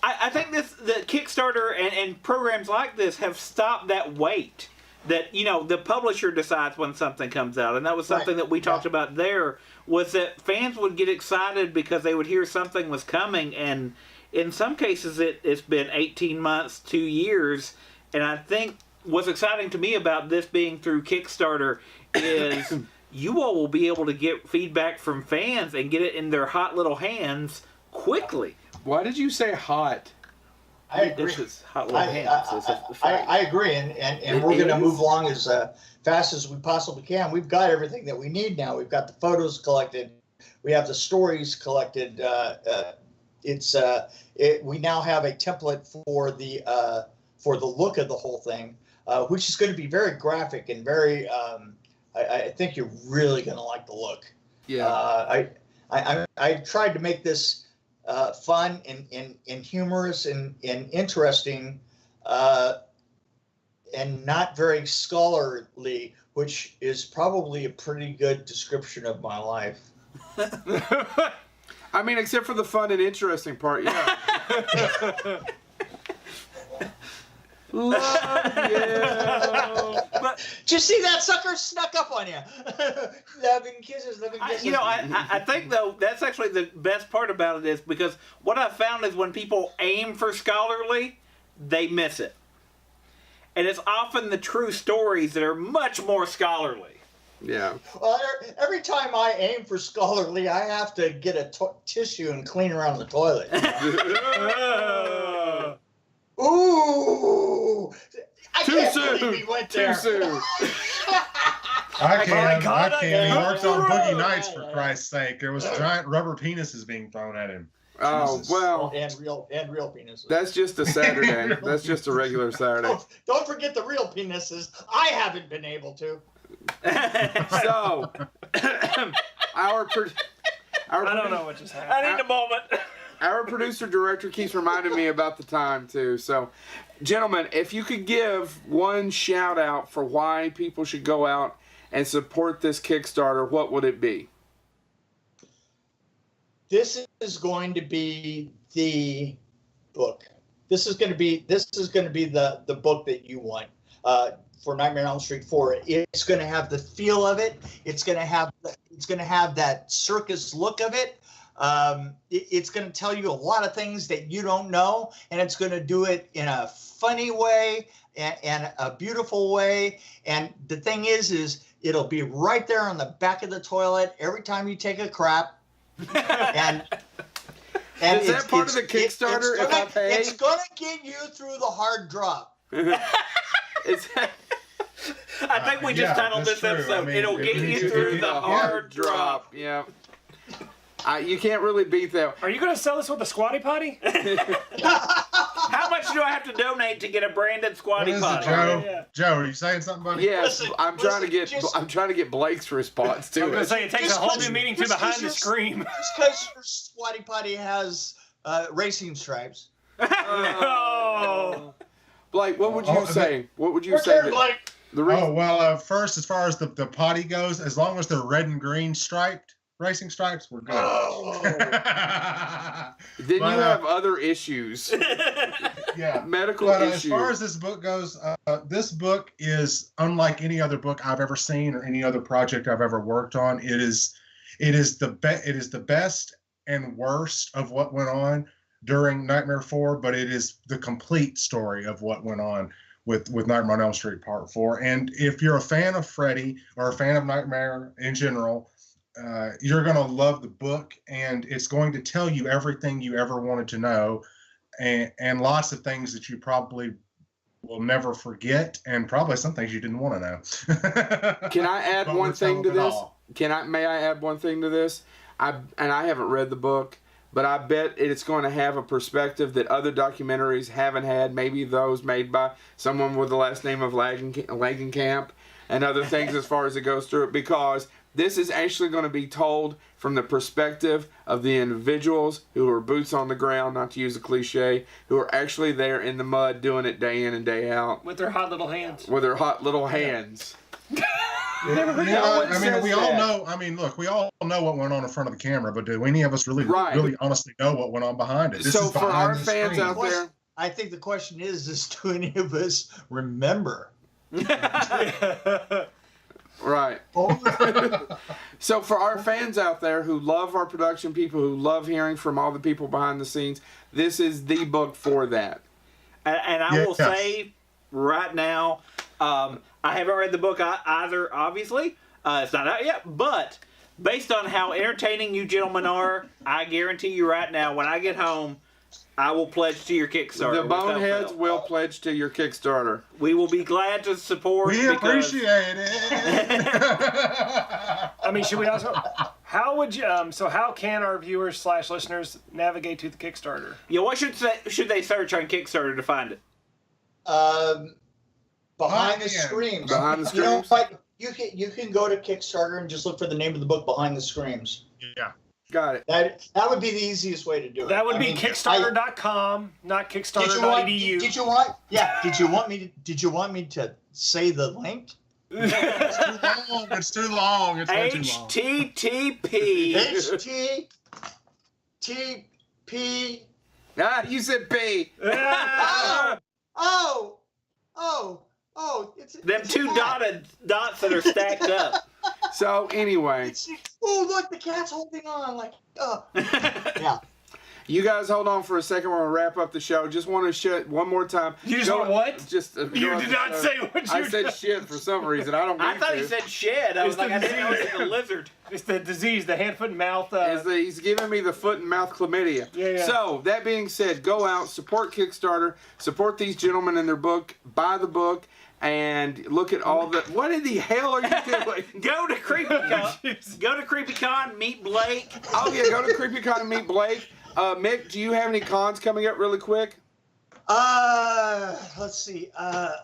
I think the Kickstarter and programs like this have stopped that wait. That, you know, the publisher decides when something comes out, and that was something that we talked about there, was that fans would get excited because they would hear something was coming, and in some cases it's been 18 months, 2 years, and I think what's exciting to me about this being through Kickstarter is you all will be able to get feedback from fans and get it in their hot little hands quickly. Why did you say hot? I agree. This is hot little hands. I agree, and we're going to move along as fast as we possibly can. We've got everything that we need now. We've got the photos collected. We have the stories collected. We now have a template for the look of the whole thing, which is going to be very graphic and very. I think you're really going to like the look. Yeah. I tried to make this fun and humorous and interesting, and not very scholarly, which is probably a pretty good description of my life. I mean, except for the fun and interesting part, yeah. Love you. But did you see that sucker snuck up on you? Loving kisses. I think, though, that's actually the best part about it is because what I've found is when people aim for scholarly, they miss it. And it's often the true stories that are much more scholarly. Yeah. Well, every time I aim for scholarly, I have to get a tissue and clean around the toilet. Ooh! I can't believe we went there. Too soon. I can't. He worked on Boogie Nights, for Christ's sake. There was giant rubber penises being thrown at him. Oh, Jesus. well. And real penises. That's just a Saturday. That's just a regular Saturday. Don't forget the real penises. I haven't been able to. So, I don't know what just happened. I need a moment. Our producer director keeps reminding me about the time too. So, gentlemen, if you could give one shout out for why people should go out and support this Kickstarter, what would it be? This is going to be the book. This is going to be the book that you want for Nightmare on Elm Street 4. It's going to have the feel of it. It's going to have that circus look of it. It's going to tell you a lot of things that you don't know, and it's going to do it in a funny way and a beautiful way. And the thing is it'll be right there on the back of the toilet every time you take a crap. And is that part of the Kickstarter? If I pay, it's going to get you through the hard drop. I think we just titled this episode. I mean, it'll get you through the hard drop. Yeah. You can't really beat that. Are you going to sell this with a squatty potty? How much do I have to donate to get a branded squatty potty? Joe? Yeah. Joe, are you saying something, buddy? Yes, I'm trying to get Blake's response to I was going it. to say it takes a whole new meaning to behind the scream. Just because your squatty potty has racing stripes. No. Blake, what would you say? What would you say? First, as far as the potty goes, as long as they're red and green striped racing stripes, we're good. Then you have other issues. Yeah, medical issues. As far as this book goes, this book is unlike any other book I've ever seen or any other project I've ever worked on. It is the best and worst of what went on during Nightmare 4, but it is the complete story of what went on with Nightmare on Elm Street Part 4. And if you're a fan of Freddy or a fan of Nightmare in general, you're going to love the book, and it's going to tell you everything you ever wanted to know, and lots of things that you probably will never forget, and probably some things you didn't want to know. Can I add one thing to this? May I add one thing to this? I haven't read the book, but I bet it's going to have a perspective that other documentaries haven't had, maybe those made by someone with the last name of Langenkamp and other things as far as it goes through it, because this is actually going to be told from the perspective of the individuals who are boots on the ground, not to use a cliche, who are actually there in the mud doing it day in and day out. With their hot little hands. With their hot little hands. I mean, we all know. I mean, look, we all know what went on in front of the camera, but do any of us really honestly know what went on behind it? This so is for our fans out there, I think the question is do any of us remember? Right. So for our fans out there who love our production people, who love hearing from all the people behind the scenes, this is the book for that. And I will say right now, I haven't read the book either, obviously. It's not out yet. But based on how entertaining you gentlemen are, I guarantee you right now, when I get home, I will pledge to your Kickstarter. The Boneheads will pledge to your Kickstarter. We will be glad to support. We appreciate it. I mean, should we also? How would you? So, how can our viewers / listeners navigate to the Kickstarter? Yeah, what should they search on Kickstarter to find it? Behind the Screams. Behind the Screams. You know what? You can go to Kickstarter and just look for the name of the book, Behind the Screams. Yeah. Got it. That would be the easiest way to do it. That would be Kickstarter.com, not Kickstarter.edu. Did you want me to say the link? It's too long. It's way too long. HTTP. HTTP. Ah, you said P. It's Them two dotted dots that are stacked up. So anyway, look, the cat's holding on. Yeah. You guys hold on for a second. We're going to wrap up the show. Just want to shit one more time. You just want what? Just You did not say what you I said shit for some reason. I don't I thought he said shed. I was like, I didn't know it was a lizard. It's the disease, the hand, foot, and mouth. He's giving me the foot and mouth chlamydia. Yeah. So, that being said, go out, support Kickstarter, support these gentlemen in their book, buy the book, and look at all the... What in the hell are you doing? Go to CreepyCon. Go to CreepyCon, meet Blake. Oh, yeah, go to CreepyCon and meet Blake. Mick, do you have any cons coming up really quick? Let's see. I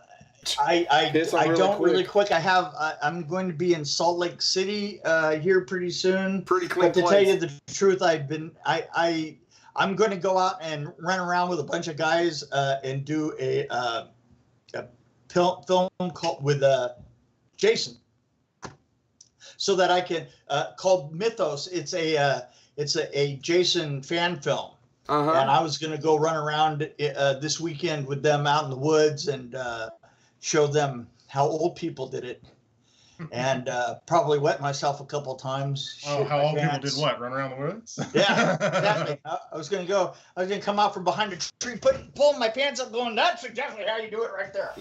don't really quick. I'm going to be in Salt Lake City here pretty soon. Pretty clean But to place. tell you the truth, I'm going to go out and run around with a bunch of guys and do a film called with Jason, so that I can called Mythos. It's a Jason fan film. And I was going to go run around this weekend with them out in the woods and show them how old people did it, and probably wet myself a couple of times. Oh, how old people did what? Run around the woods? Yeah, exactly. I was going to come out from behind a tree, pulling my pants up, going, "That's exactly how you do it right there."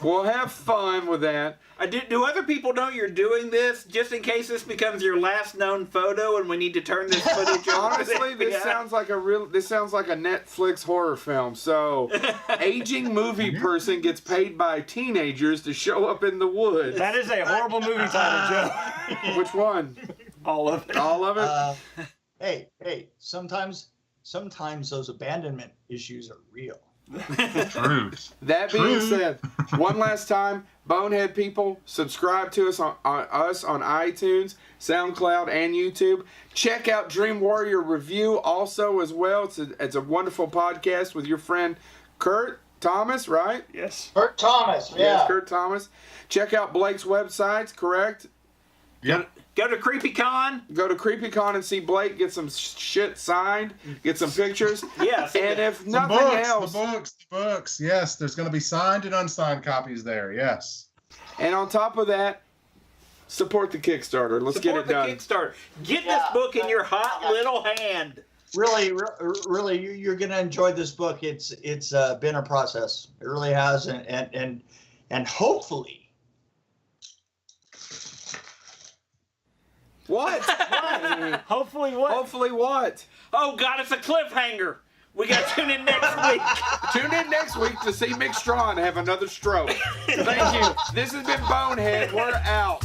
Well, have fun with that. Do other people know you're doing this, just in case this becomes your last known photo and we need to turn this footage over? Honestly, this sounds like a Netflix horror film. So, aging movie person gets paid by teenagers to show up in the woods. That is a horrible movie title, Joe. Which one? All of it. All of it? Hey, sometimes those abandonment issues are real. Truth. That being said, one last time, Bonehead people, subscribe to us on iTunes, SoundCloud, and YouTube. Check out Dream Warrior Review also as well. It's a wonderful podcast with your friend Kurt Thomas, right? Yes. Kurt Thomas, yeah. Yes, Kurt Thomas. Check out Blake's websites, correct? Yep. Go to CreepyCon. Go to CreepyCon and see Blake, get some shit signed, get some pictures. Yes. And if The nothing else... The books. Yes, there's going to be signed and unsigned copies there. Yes. And on top of that, support the Kickstarter. Let's get it done. Kickstarter. Get this book in your hot little hand. Really, you're going to enjoy this book. It's been a process. It really has, and hopefully. What? Hopefully what? Hopefully what? Oh, God, it's a cliffhanger. We got to tune in next week. Tune in next week to see Mick Strawn have another stroke. Thank you. This has been Bonehead. We're out.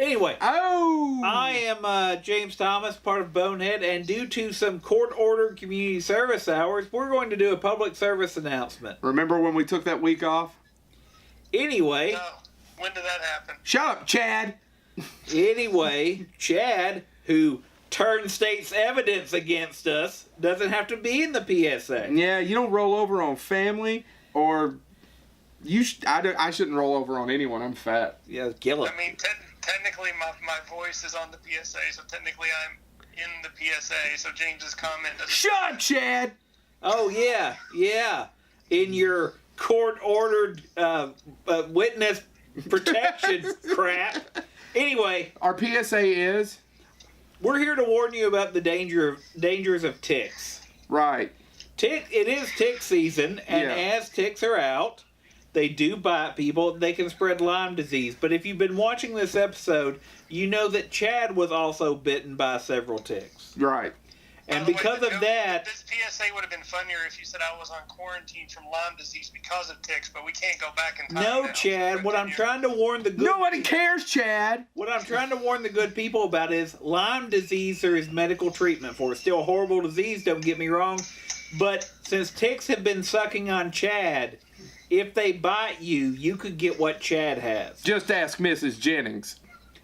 Anyway. Oh! I am James Thomas, part of Bonehead, and due to some court-ordered community service hours, we're going to do a public service announcement. Remember when we took that week off? Anyway. No. When did that happen? Shut up, Chad! Anyway, Chad, who turned state's evidence against us, doesn't have to be in the PSA. Yeah, you don't roll over on family, or I shouldn't roll over on anyone. I'm fat. Yeah, kill it. I mean, technically my voice is on the PSA, so technically I'm in the PSA, so James's comment doesn't... Shut up, Chad! Oh, yeah. In your court-ordered witness protection crap. Anyway. Our PSA is? We're here to warn you about the dangers of ticks. Right. It is tick season, and as ticks are out, they do bite people. They can spread Lyme disease. But if you've been watching this episode, you know that Chad was also bitten by several ticks. Right. And because of that... This PSA would have been funnier if you said I was on quarantine from Lyme disease because of ticks, but we can't go back in time. No, now, Chad, so what I'm trying to warn the good... Nobody cares, Chad! What I'm trying to warn the good people about is Lyme disease there is medical treatment for. It's still a horrible disease, don't get me wrong. But since ticks have been sucking on Chad, if they bite you, you could get what Chad has. Just ask Mrs. Jennings.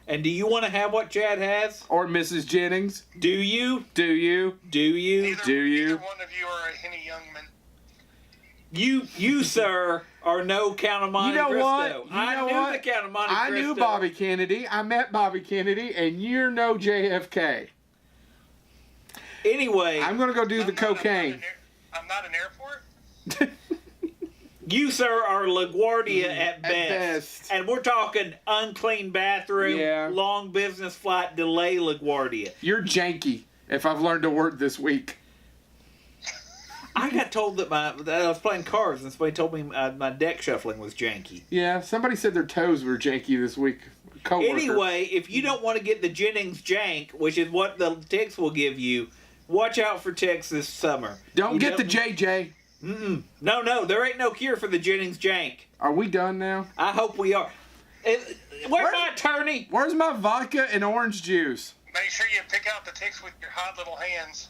And do you want to have what Chad has? Or Mrs. Jennings? Do you? Do you? Do you? Neither one of you are a Henny Youngman. You, sir, are no Count of Monte Cristo. What? I knew the Count of Monte Cristo. I knew Bobby Kennedy. I met Bobby Kennedy, and you're no JFK. Anyway. I'm going to go do the cocaine. I'm not an airport? You, sir, are LaGuardia at best. And we're talking unclean bathroom, long business flight delay LaGuardia. You're janky, if I've learned a word this week. I got told that I was playing cards and somebody told me my deck shuffling was janky. Yeah, somebody said their toes were janky this week. Coworker. Anyway, if you don't want to get the Jennings jank, which is what the ticks will give you, watch out for ticks this summer. Don't get the JJ. No, there ain't no cure for the Jennings jank. Are we done now? I hope we are. Where's my attorney? Where's my vodka and orange juice? Make sure you pick out the ticks with your hot little hands.